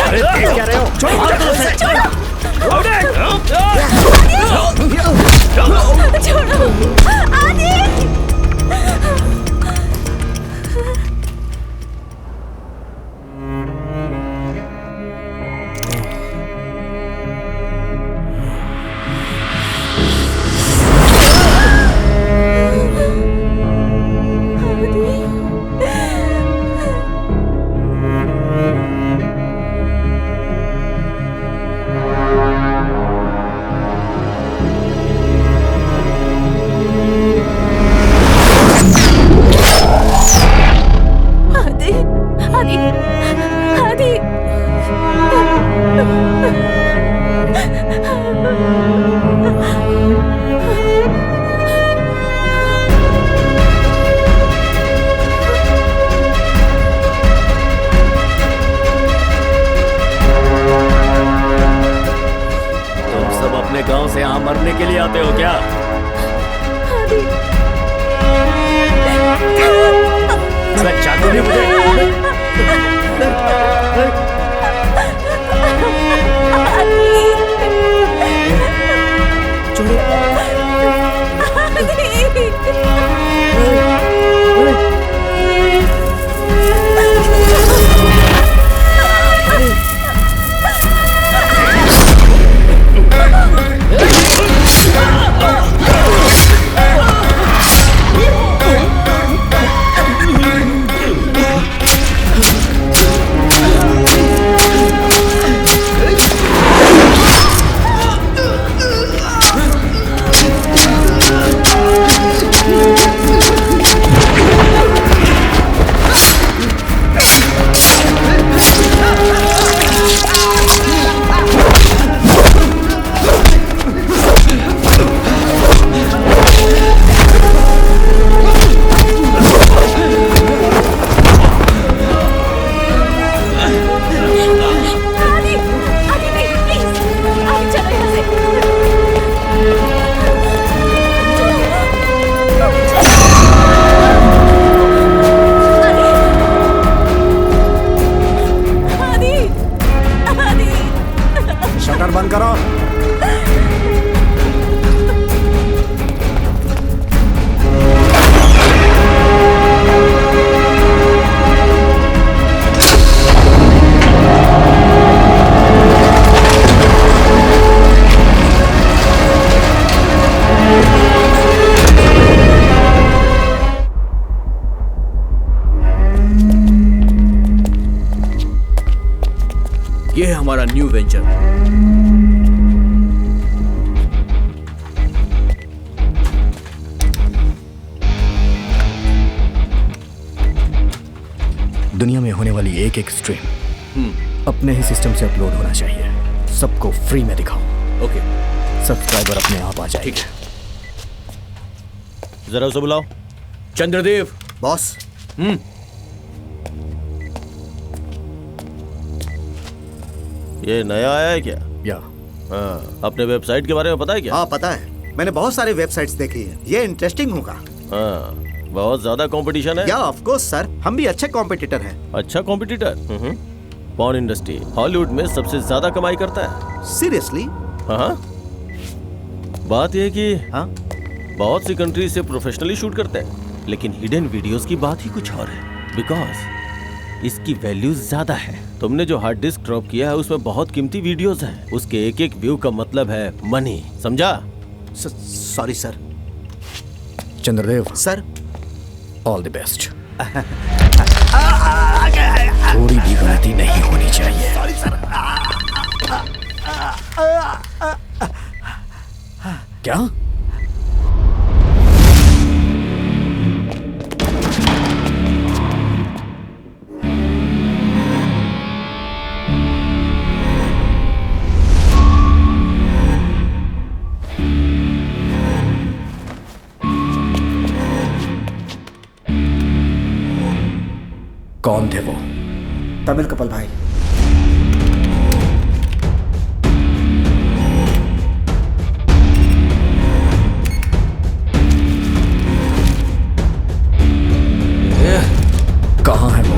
अरे क्या रहे हो? छोड़ो। आदि। गांव से यहाँ मरने के लिए आते हो क्या? चाकू नहीं मुझे। बंद करो। ये है हमारा न्यू वेंचर। दुनिया में होने वाली एक एक स्ट्रीम अपने ही सिस्टम से अपलोड होना चाहिए। सबको फ्री में दिखाओ। ओके। सब्सक्राइबर अपने आप आ जाएंगे। जरा उसे बुलाओ। चंद्रदेव बॉस। ये नया आया है क्या? या हाँ, अपने वेबसाइट के बारे में पता है क्या? हाँ पता है, मैंने बहुत सारे वेबसाइट्स देखी है, ये इंटरेस्टिंग होगा। हाँ, बहुत ज्यादा कंपटीशन है। या ऑफ कोर्स सर, हम भी अच्छे कॉम्पिटिटर हैं। अच्छा कॉम्पिटिटर। पॉर्न इंडस्ट्री हॉलीवुड में सबसे ज्यादा कमाई करता है। सीरियसली? हाँ, बात यह है कि हाँ, बहुत सी कंट्री से प्रोफेशनली शूट करते हैं, लेकिन हिडन वीडियोस की बात ही कुछ और है, बिकॉज इसकी वैल्यू ज्यादा है। तुमने जो हार्ड डिस्क ड्रॉप किया है उसमें बहुत कीमती वीडियोस हैं। उसके एक एक व्यू का मतलब है मनी, समझा? Sorry sir. Chandradev sir, all the best. थोड़ी भी गलती नहीं होनी चाहिए। Sorry sir. क्या? कौन थे वो? तमिल कपल भाई। कहाँ है वो?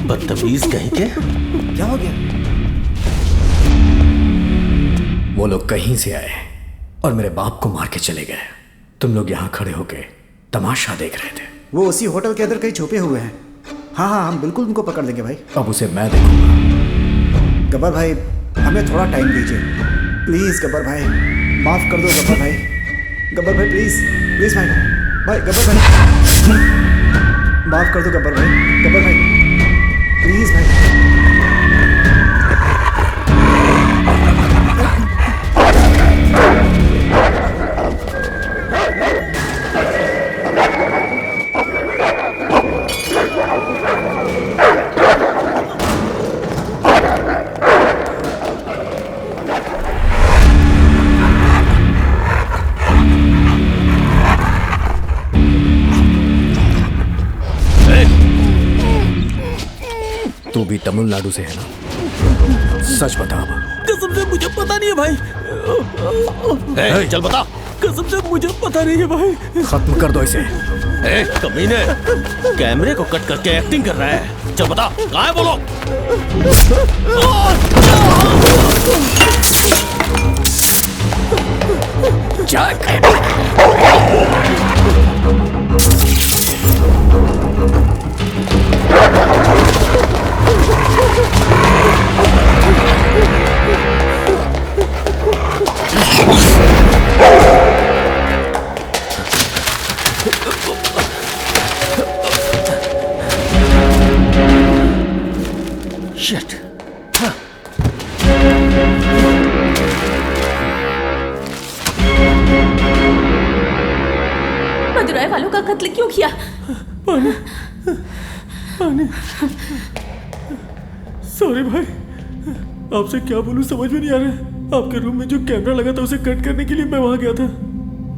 बदतमीज कहीं के। क्या हो गया? वो लोग कहीं से आए और मेरे बाप को मार के चले गए। तुम लोग यहाँ खड़े होके तमाशा देख रहे थे। वो उसी होटल के अंदर कहीं छुपे हुए हैं। हाँ हाँ, हम बिल्कुल उनको पकड़ लेंगे भाई। अब उसे मैं देखूंगा। गब्बर भाई, हमें थोड़ा टाइम दीजिए प्लीज। गब्बर भाई माफ कर दो। गब्बर भाई, गब्बर भाई प्लीज प्लीज भाई। भाई गब्बर भाई माफ कर दो। गब्बर भाई, गब्बर भाई प्लीज भाई। तू भी तमिलनाडु से है ना? सच बता। कसम से मुझे पता नहीं है भाई। चल बता। कसम से मुझे पता नहीं है भाई। खत्म कर दो इसे। कमीने, कैमरे को कट करके एक्टिंग कर रहा है। चल बता, कहाँ है बोलो। Shit. मदुराई वालों का कत्ल क्यों किया? पानी, पानी। सॉरी भाई, आपसे क्या बोलूं समझ में नहीं आ रहा। आपके रूम में जो कैमरा लगा था उसे कट करने के लिए मैं वहां गया था।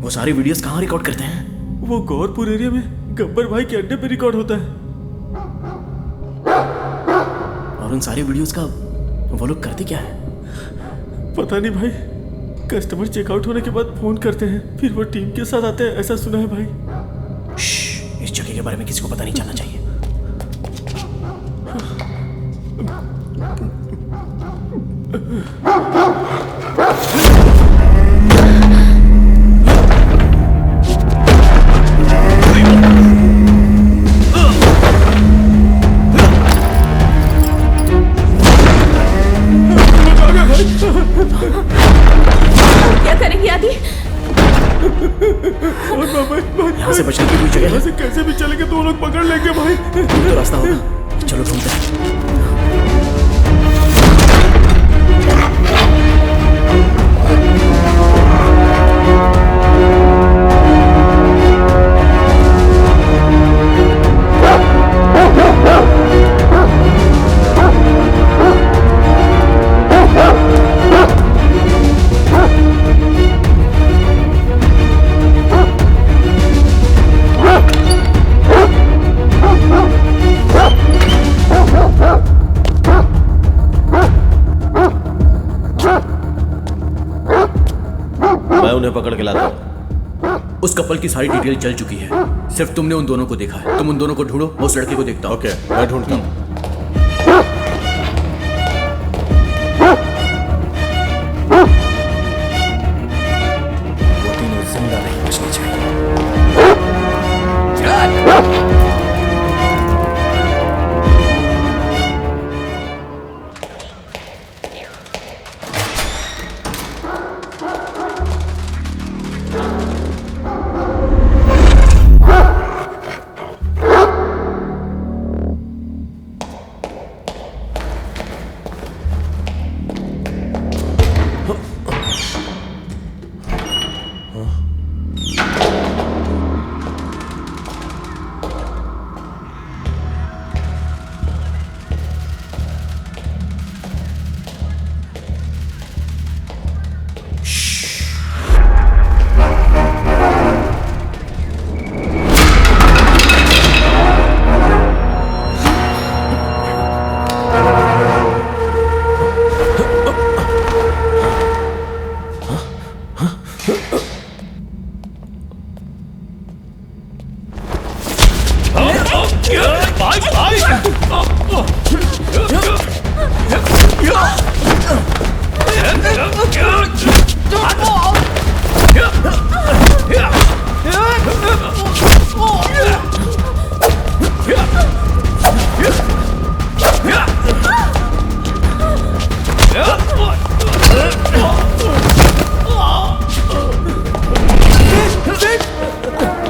वो सारी वीडियोस कहाँ रिकॉर्ड करते हैं? वो गौरपुर एरिया में गब्बर भाई के अड्डे पे रिकॉर्ड होता है। और उन सारी वीडियोस का वो लोग करते क्या है? पता नहीं भाई, कस्टमर चेकआउट होने के बाद फोन करते हैं, फिर वो टीम के साथ आते हैं, ऐसा सुना है भाई। इस जगह के बारे में किसी को पता नहीं चलना चाहिए। यहाँ से बचने की कोई जगह है? से कैसे भी चलेंगे तो वो लोग पकड़ लेंगे भाई। तो रास्ता होगा, चलो ढूंढते हैं। उन्हें पकड़ के लाता हूं। उस कपल की सारी डिटेल चल चुकी है, सिर्फ तुमने उन दोनों को देखा है। तुम उन दोनों को ढूंढो, मैं उस लड़के को देखता हूं। ओके, मैं ढूंढता हूं। वो तीनों जिंदा नहीं बचने चाहिए।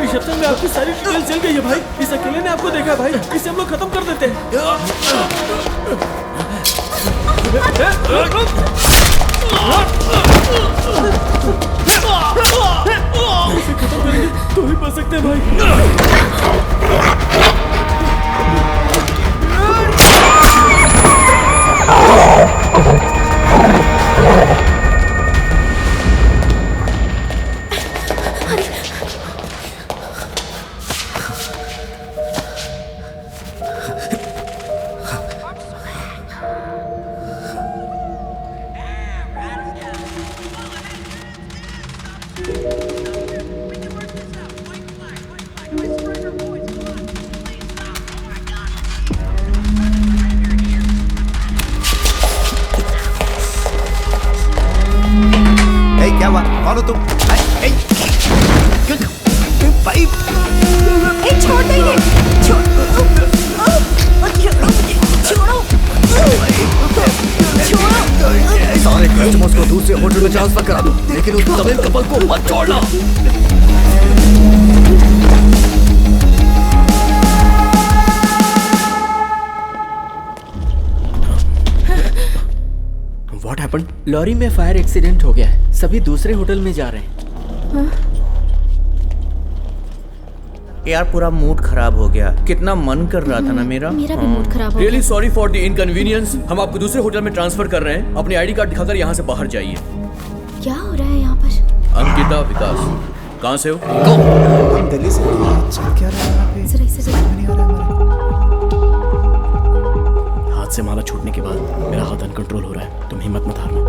रिसेप्शन में आपकी सारी डिटेल चल गई है भाई। इस अकेले ने आपको देखा भाई, इसे हम लोग खत्म कर देते हैं। इसे खत्म करेंगे तो ही बच सकते हैं भाई। क्या हुआ? कौन हो तुम? भाई छोड़ दे ये। सारे कस्टमर्स को दूसरे होटल में ट्रांसफर करा दो, लेकिन उस तमिल कपल को मत छोड़ना। What happened? लॉरी में फायर एक्सीडेंट हो गया है, सभी दूसरे होटल में जा रहे हैं। यार पूरा मूड खराब हो गया। कितना मन कर रहा था ना मेरा। मेरा भी मूड खराब हो गया। Really sorry for the inconvenience. हम आपको दूसरे होटल में ट्रांसफर कर रहे हैं। अपनी आईडी कार्ड दिखाकर यहाँ से बाहर जाइए। क्या हो रहा है यहाँ पर? अंकिता विकास, कहाँ से हो? हम दिल्ली से। चल क्या रहा है यहाँ पे? जरा इसे नहीं आ रहा हमारा। हाथ से माला छूटने के बाद मेरा हाथ अनकंट्रोल हो रहा है। तुम हिम्मत मत हारना।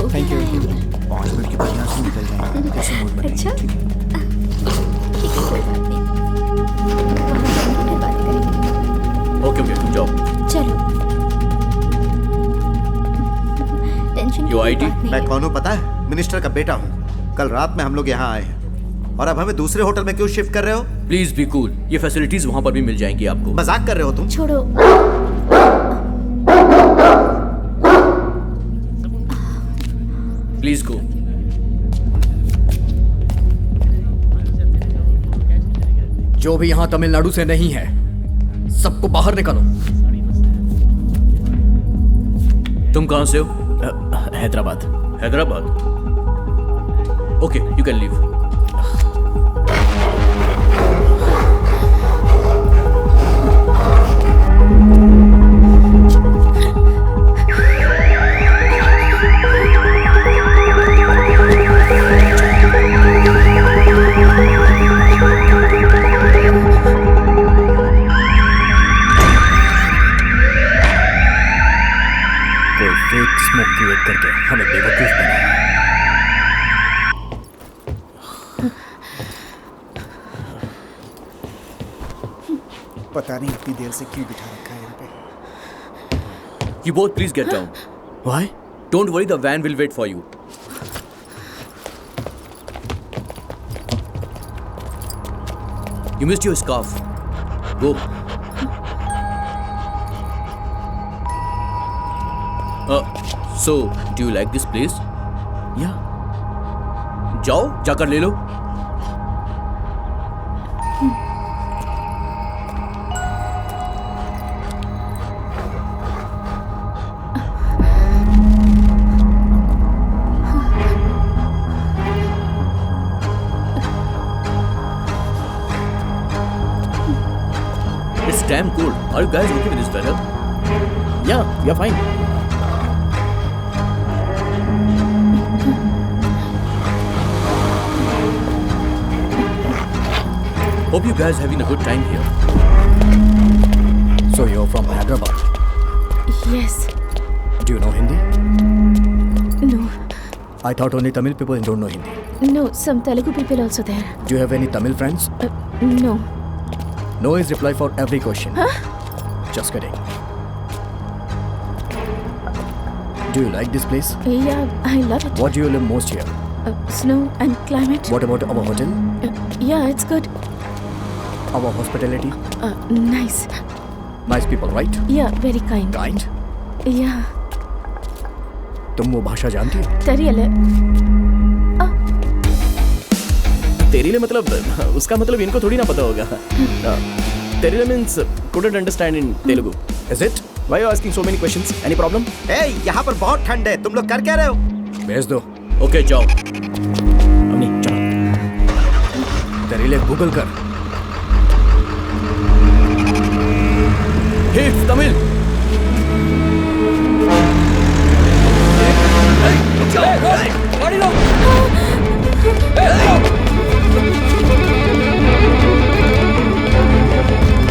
Thank you. 5 मिनट के बाद यहाँ से निकल जाएंगे। कैसे मूड बनेगा? जाओ। चलो। Tension You IT? मैं कौन हूँ पता है? मिनिस्टर का बेटा हूँ। कल रात में हम लोग यहाँ आए हैं और अब हमें दूसरे होटल में क्यों शिफ्ट कर रहे हो? प्लीज बी कूल, ये फैसिलिटीज वहाँ पर भी मिल जाएंगी आपको। मजाक कर रहे हो तुम? छोड़ो। Please go. जो भी यहाँ तमिलनाडु से नहीं है सबको बाहर निकालो। तुम कहाँ से हो? Hyderabad. Hyderabad. Okay, you can leave. कोई फेक स्मोक क्रिएट करके हमें बेवकूफ बनाया। पता नहीं इतनी देर से क्यों बिठा रखा है यहाँ पे। You both please get down. Why? Don't worry, the van will wait for you. You missed your scarf. Go. So, do you like this place? Yeah. जाओ, जाकर ले लो। It's damn cold. Are you guys okay with this weather? Yeah, we are fine. Hope you guys having a good time here. So you're from Hyderabad. Yes. Do you know Hindi? No. I thought only Tamil people don't know Hindi. No, some Telugu people also there. Do you have any Tamil friends? No. No is reply for every question. Huh? Just kidding. Do you like this place? Yeah, I love it. What do you love most here? Snow and climate. What about our hotel? Yeah, it's good. Our hospitality? Nice. Nice people, right? Yeah, very kind. Kind? Yeah. तुम वो भाषा जानती हो? तेरियल तेरिले मतलब उसका मतलब इनको थोड़ी ना पता होगा। तेरिले means couldn't understand in Telugu. Is it? Why are you asking so many questions? Any problem? Hey, यहाँ पर बहुत ठंड है। तुम लोग कर क्या रहे हो? भेज दो। Okay, जाओ। अवनी, चलो। तेरिले गूगल कर। Hey, it's Tamil. गाड़ी लो।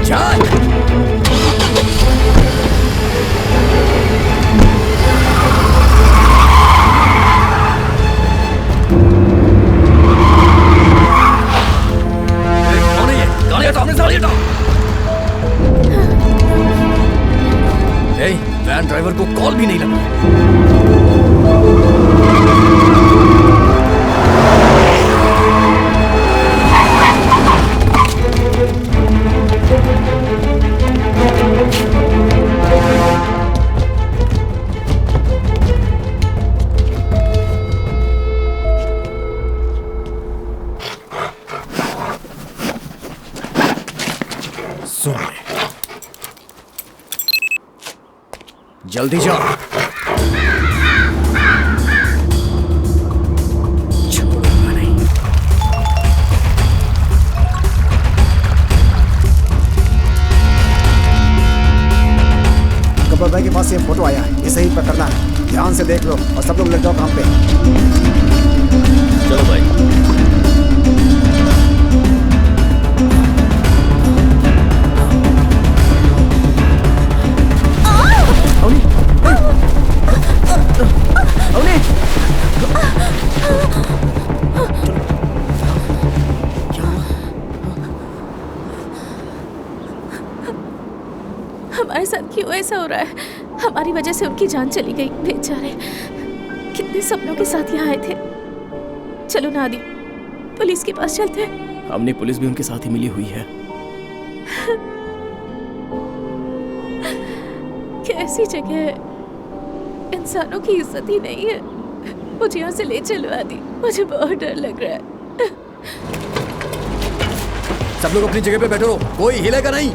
चल। कौन है ये? गाड़ी हटाओ, अपने साड़ी हटाओ। Hey, वैन ड्राइवर को कॉल भी नहीं लगा। सुन ले, जल्दी जा। छोड़ूंगा नहीं। गब्बर भाई के पास ये फोटो आया है, इसे ही पकड़ना है। ध्यान से देख लो और सब लोग लग जाओ काम पे। चलो भाई। हमारे साथ क्यों ऐसा हो रहा है? हमारी वजह से उनकी जान चली गई। बेचारे कितने सपनों के साथ यहाँ आए थे। चलो ना आदि, पुलिस के पास चलते हैं। हमने पुलिस भी उनके साथ ही मिली हुई है। कैसी जगह है, इंसानों की इज्जत ही नहीं है। मुझे यहाँ से ले चलो आदि, मुझे बहुत डर लग रहा है। सब लोग अपनी जगह पे बैठो, कोई हिलेगा नहीं।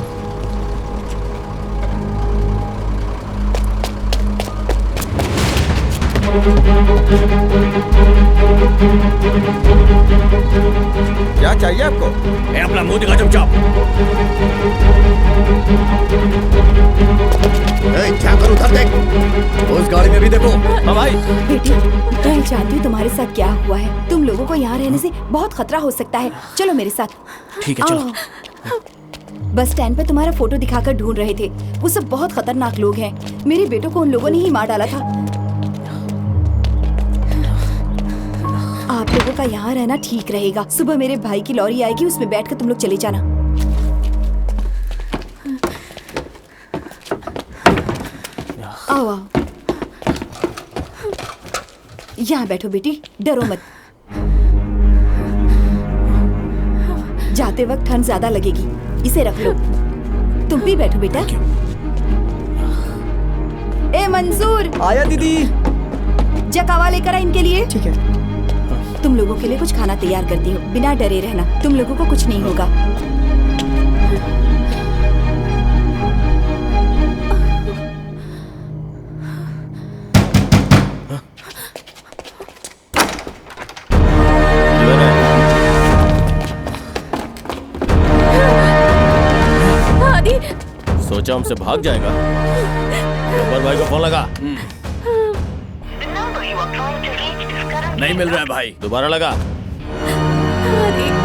क्या चाहिए आपको? अपना मुंह दिखा चुपचाप। क्या करूं? उधर देख, उस गाड़ी में भी देखो। हाँ भाई। बेटी, मैं चाहती हूँ तुम्हारे साथ क्या हुआ है। तुम लोगों को यहाँ रहने से बहुत खतरा हो सकता है। चलो मेरे साथ। ठीक है, चलो। बस स्टैंड पे तुम्हारा फोटो दिखाकर ढूंढ रहे थे। वो सब बहुत खतरनाक लोग हैं। मेरे बेटों को उन लोगों ने ही मार डाला था। आप लोगों का यहाँ रहना ठीक रहेगा। सुबह मेरे भाई की लॉरी आएगी, उसमें बैठकर तुम लोग चले जाना। आओ आओ, यहाँ बैठो बेटी, डरो मत। जाते वक्त ठंड ज्यादा लगेगी, इसे रख लो। तुम भी बैठो बेटा। ए मंसूर, आया दीदी। जकावा लेकर आ इनके लिए। ठीक है। तुम लोगों के लिए कुछ खाना तैयार करती हूँ। बिना डरे रहना, तुम लोगों को कुछ नहीं होगा। सोचा हमसे भाग जाएगा। गब्बर भाई को फोन लगा। नहीं मिल रहा है भाई। दोबारा लगा।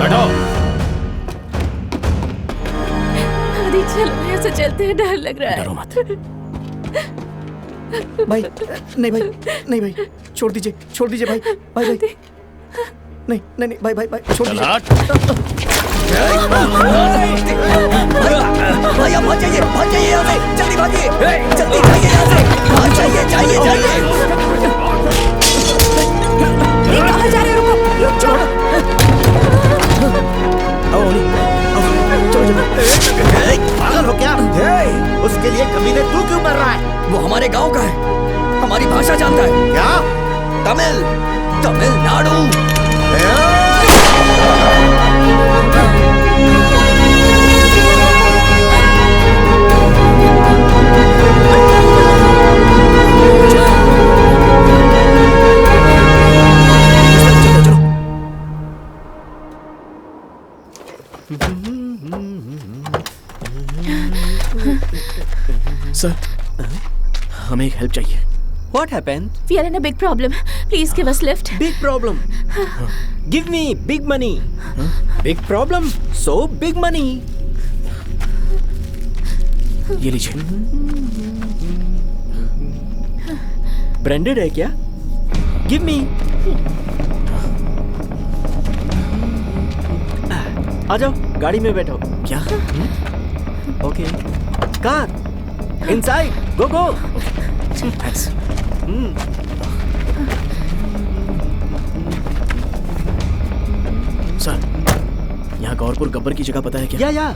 बैठो। आदि चलो यहाँ से चलते हैं, डर लग रहा है। डरो मत। भाई नहीं भाई, नहीं भाई, छोड़ दीजिए, छोड़ दीजिए भाई, भाई भाई, नहीं नहीं नहीं भाई भाई भाई, छोड़ दीजिए। भाई आप भाग जाइए, भाग जाइए यहाँ से, जल्दी भागिए, जल्दी जाइए यहाँ से, भाग जाइए, जाइए जाइए। कहाँ जा रहे हो? रुक, छोड़ो। पागल हो क्या? उसके लिए कमीने तू क्यों मर रहा है? वो हमारे गांव का है, हमारी भाषा जानता है। क्या? तमिल, तमिलनाडु। सर, हमें एक हेल्प चाहिए। What happened? We are in a big problem. Please give us lift. Big problem. Give me big money. Big problem. So big money. ये लीजिए। ब्रांडेड है क्या? Give me. आ जाओ, गाड़ी में बैठो। क्या? Okay. Car. Inside. Go go. Thanks. Sir, यहाँ गौरपुर गब्बर की जगह पता है क्या? या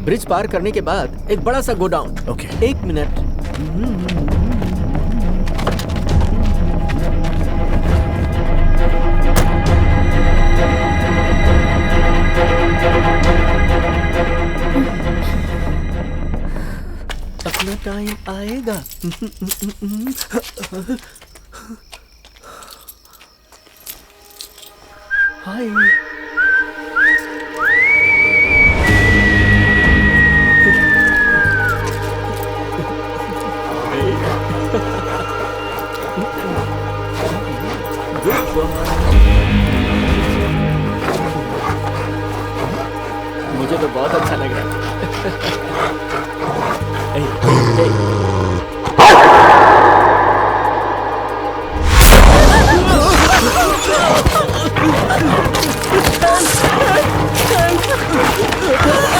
ब्रिज पार करने के बाद एक बड़ा सा गोडाउन। ओके। 1 मिनट। अपना टाइम आएगा। हाय। मुझे तो बहुत अच्छा लग रहा है।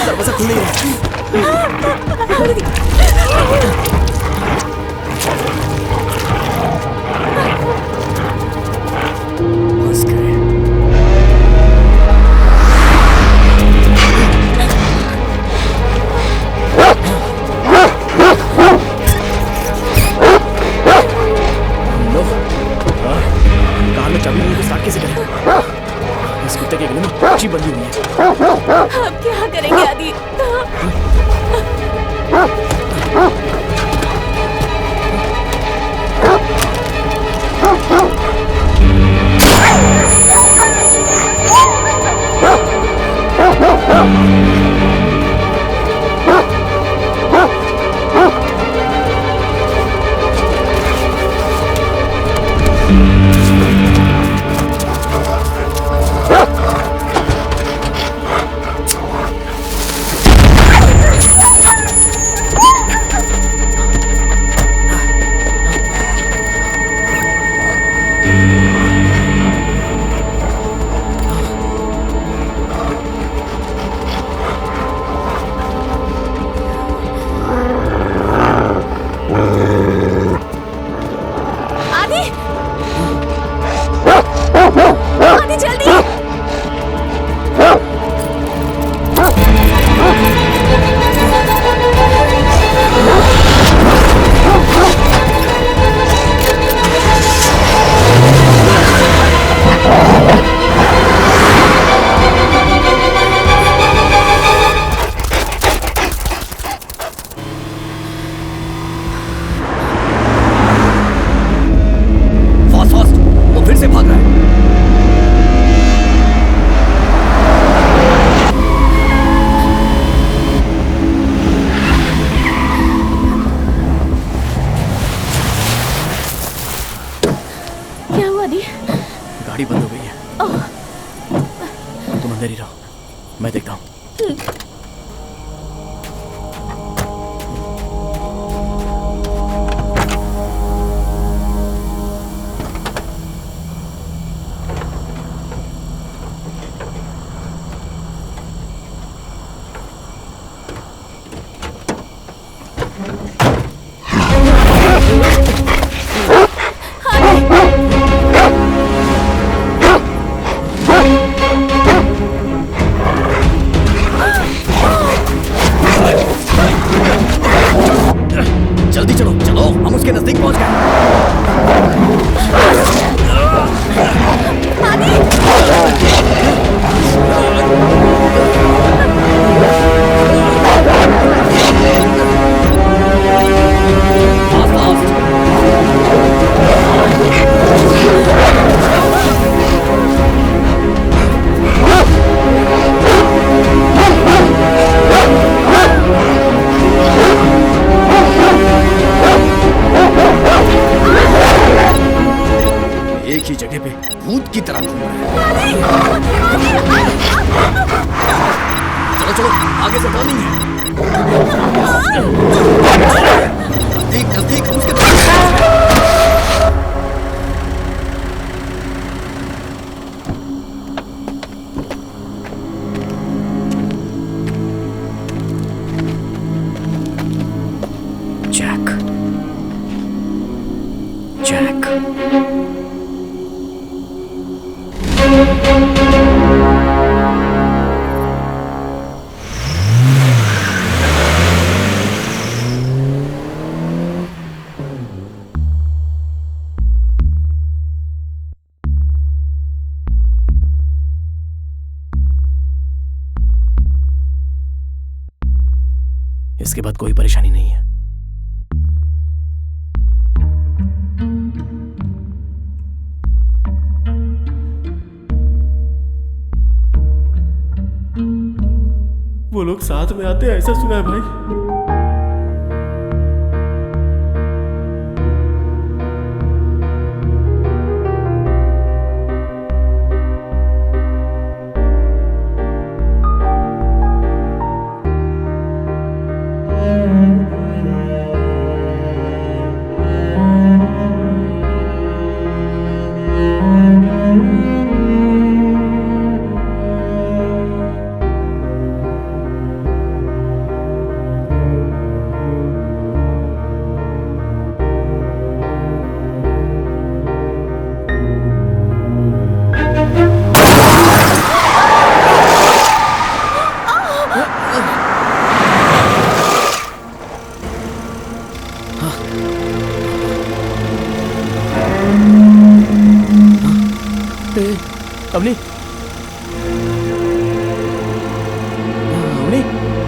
दरवाजा खुल नहीं रहा है। बस गए। कार में चाबी नहीं तो स्टार्ट कैसे करें? इस कुत्ते के गले में अच्छी बंदी हुई है। अब क्या करेंगे आदि? आदि जल्दी। फास्ट फास्ट, वो फिर से भाग रहा है। क्या हुआ आदि? गाड़ी बंद हो गई है। तुम अंदर ही रहो, मैं देखता हूँ। जल्दी चलो चलो, हम उसके नजदीक पहुंच गए। एक ही जगह पे भूत की तरह घूम रहा है। चलो चलो, आगे से टर्निंग है। नजदीक नजदीक, हम उसके जैक, जैक। इसके बाद कोई परेशानी नहीं है। वो लोग साथ में आते हैं, ऐसा सुना है भाई।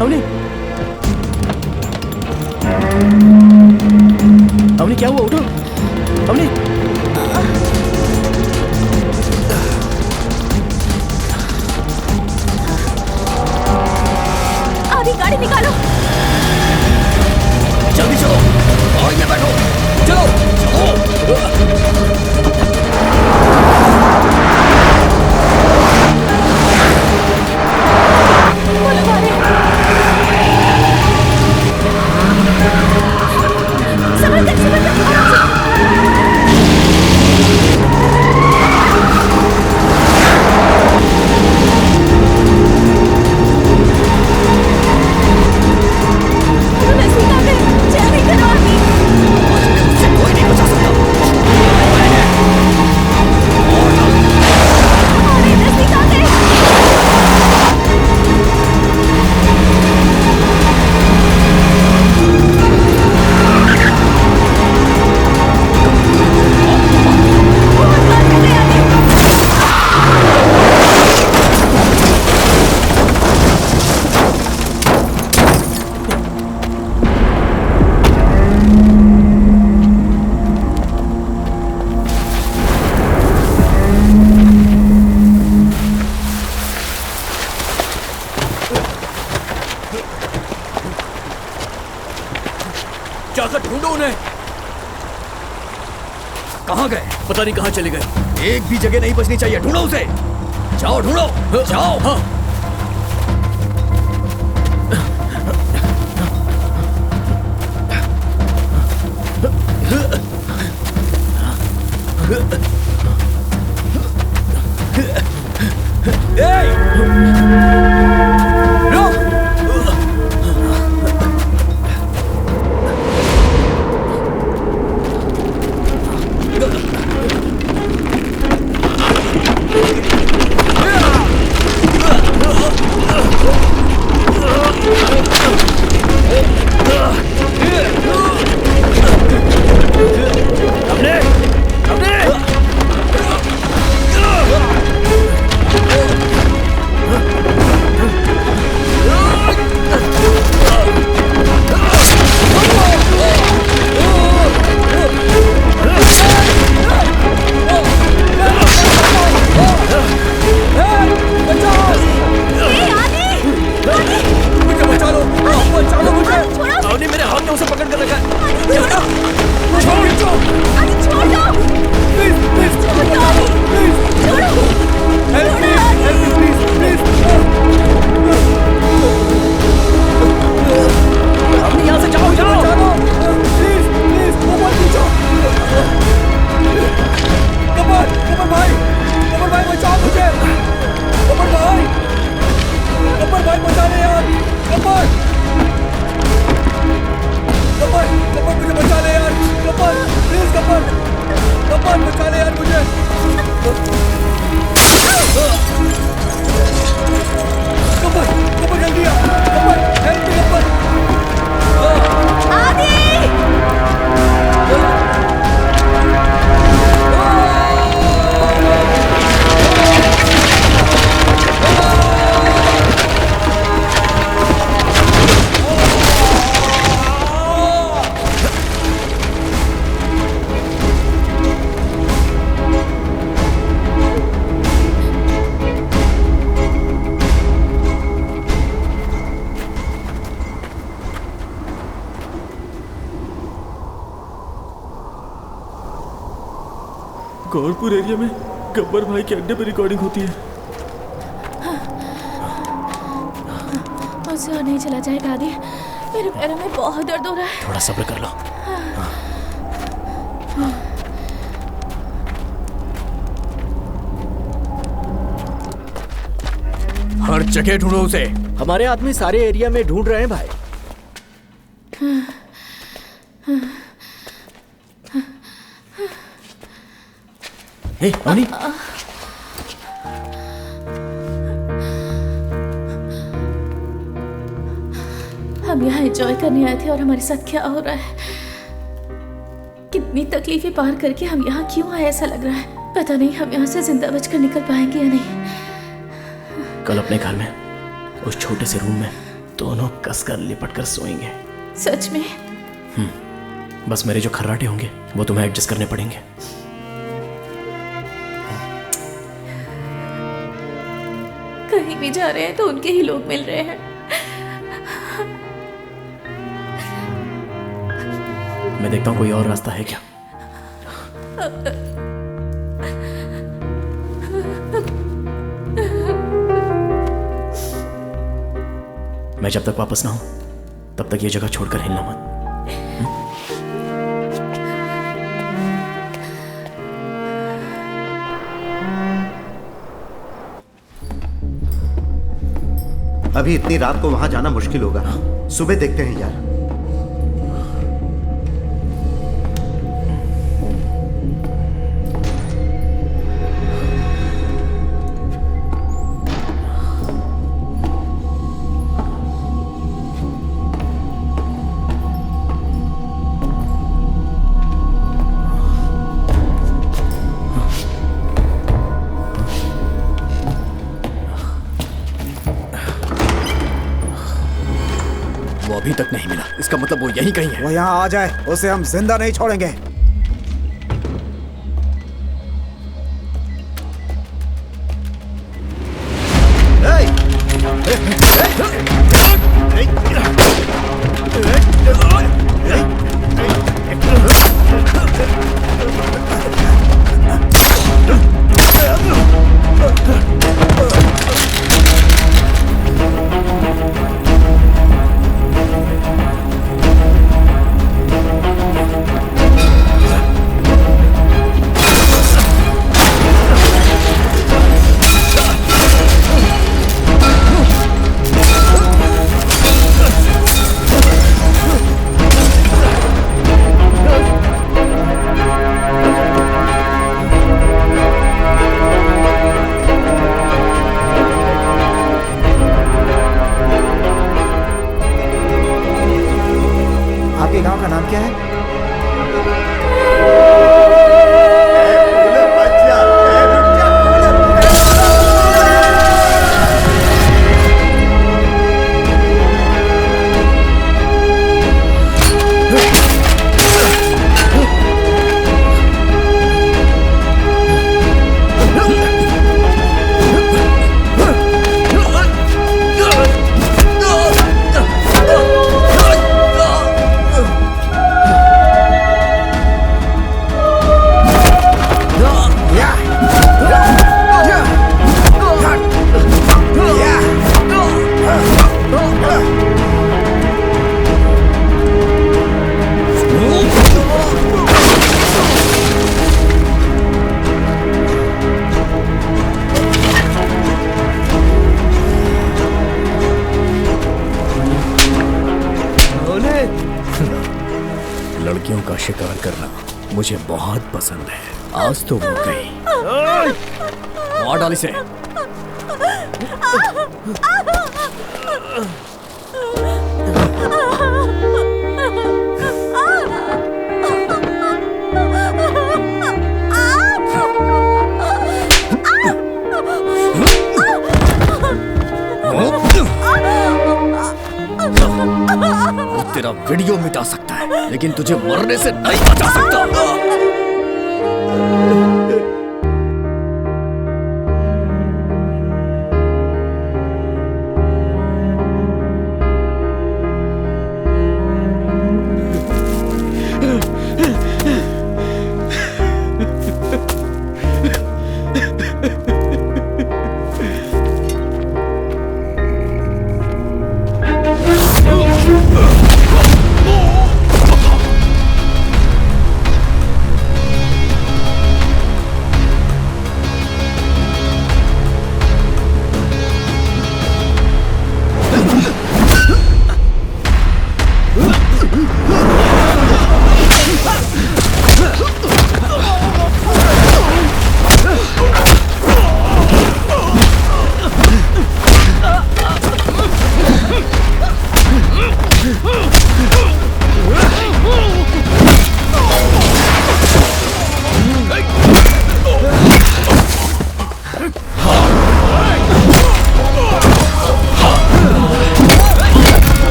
अवनी अवनी क्या हुआ? उठो अवनी। आदि गाड़ी निकालो। जल्दी चलो, गाड़ी में बैठो, चलो जाकर ढूंढो उन्हें। कहाँ गए? पता नहीं कहाँ चले गए। एक भी जगह नहीं बचनी चाहिए। ढूंढो उसे। जाओ ढूंढो, जाओ। हाँ। गौरपुर एरिया में गब्बर भाई के अड्डे पे रिकॉर्डिंग होती है। मुझसे और नहीं चला जाएगा आदि। मेरे पैरों में बहुत दर्द हो रहा है। थोड़ा सब्र कर लो। हर जगह ढूंढो उसे। हमारे आदमी सारे एरिया में ढूंढ रहे हैं भाई। अवनी, हम यहाँ एंजॉय करने आए थे और हमारे साथ क्या हो रहा है? कितनी तकलीफें पार करके हम यहाँ क्यों आए ऐसा लग रहा है। पता नहीं हम यहाँ से जिंदा बचकर निकल पाएंगे या नहीं। कल अपने घर में उस छोटे से रूम में दोनों कसकर लिपट कर सोएंगे। सच में? बस मेरे जो खर्राटे होंगे वो तुम्हें एडजस्ट करने पड़ेंगे। कहीं भी जा रहे हैं तो उनके ही लोग मिल रहे हैं। मैं देखता हूँ कोई और रास्ता है क्या। मैं जब तक वापस ना हूं तब तक ये जगह छोड़कर हिलना मत। अभी इतनी रात को वहां जाना मुश्किल होगा। सुबह देखते हैं यार। अभी तक नहीं मिला, इसका मतलब वो यहीं कहीं है। वो यहाँ आ जाए, उसे हम जिंदा नहीं छोड़ेंगे। लड़कियों का शिकार करना मुझे बहुत पसंद है। आज तो वो गई। मार डाल इसे। तेरा वीडियो मिटा सकता है लेकिन तुझे मरने से नहीं बचा सकता।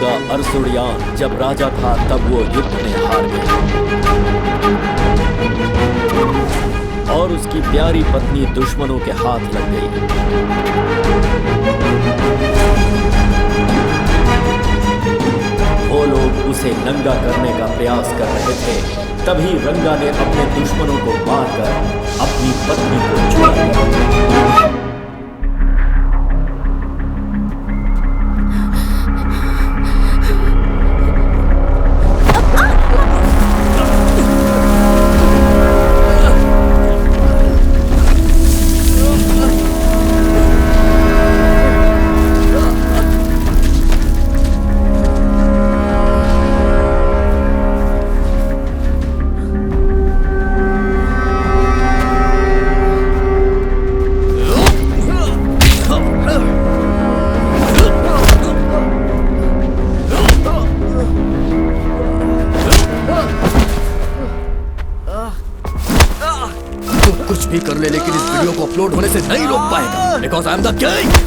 रंगा अरसुड़ियान जब राजा था तब वो युद्ध में हार गया और उसकी प्यारी पत्नी दुश्मनों के हाथ लग गई। वो लोग उसे नंगा करने का प्रयास कर रहे थे, तभी रंगा ने अपने दुश्मनों को मारकर अपनी पत्नी को छुड़ा लिया। अपलोड होने से नहीं रोक पाएगा because I am the king.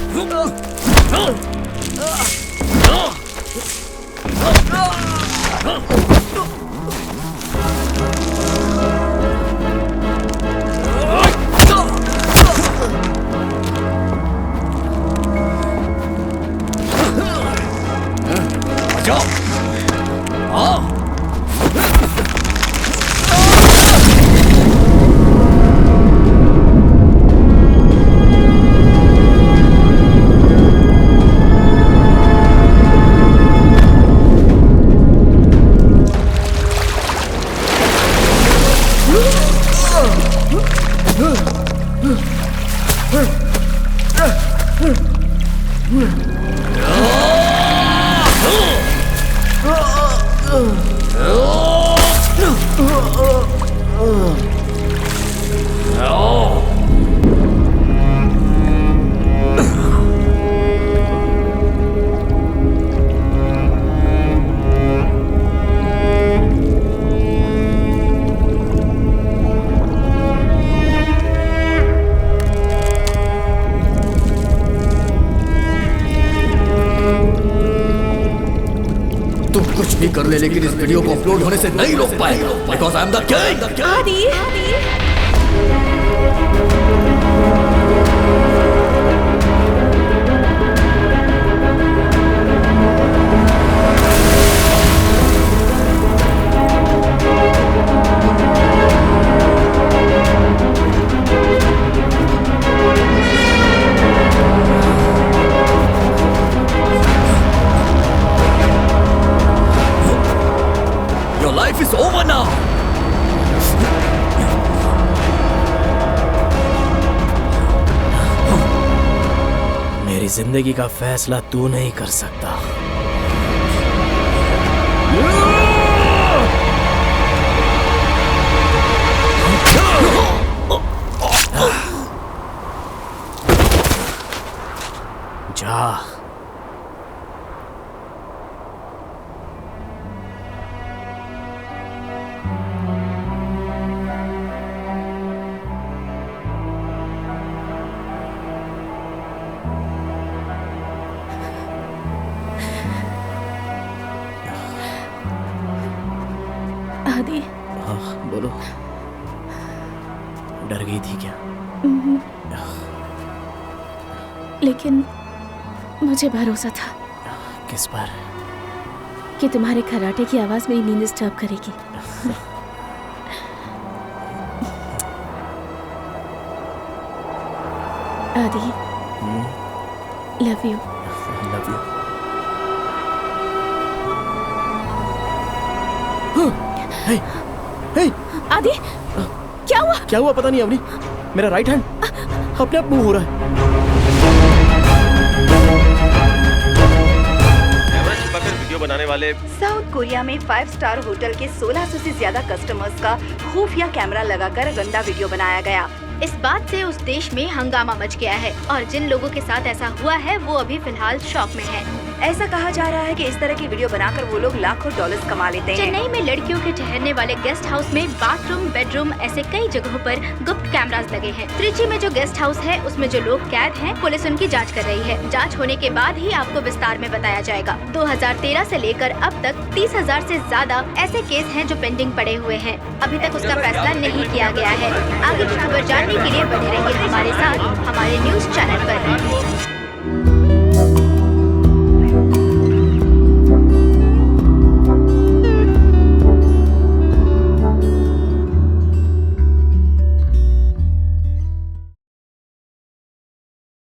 कर ले लेकिन इस वीडियो को अपलोड होने से नहीं रोक पाएगा because I am the king. आदि Life is over now. मेरी जिंदगी का फैसला तू नहीं कर सकता। जा आदि। हाँ बोलो, डर गई थी क्या? लेकिन मुझे भरोसा था। किस पर? कि तुम्हारे खर्राटे की आवाज मेरी नींद डिस्टर्ब करेगी। Adi, love you. Love you. Hey, hey. Adi, क्या हुआ? क्या हुआ पता नहीं अवनी, मेरा राइट हैंड अपने आप मूव हो रहा है। वीडियो बनाने वाले साउथ कोरिया में 5 स्टार होटल के 1600 से ज्यादा कस्टमर्स का खुफिया कैमरा लगाकर गंदा वीडियो बनाया गया। इस बात से उस देश में हंगामा मच गया है और जिन लोगों के साथ ऐसा हुआ है वो अभी फिलहाल शॉक में हैं। ऐसा कहा जा रहा है कि इस तरह की वीडियो बनाकर वो लोग लाखों डॉलर्स कमा लेते हैं। चेन्नई में लड़कियों के ठहरने वाले गेस्ट हाउस में बाथरूम, बेडरूम ऐसे कई जगहों पर गुप्त कैमरास लगे हैं। त्रिची में जो गेस्ट हाउस है उसमें जो लोग कैद हैं, पुलिस उनकी जांच कर रही है। जांच होने के बाद ही आपको विस्तार में बताया जाएगा। 2013 से लेकर अब तक 30,000 से ज्यादा ऐसे केस हैं जो पेंडिंग पड़े हुए हैं। अभी तक उसका फैसला नहीं किया गया है। आगे की खबर जानने के लिए बने रहिए हमारे साथ हमारे न्यूज चैनल पर।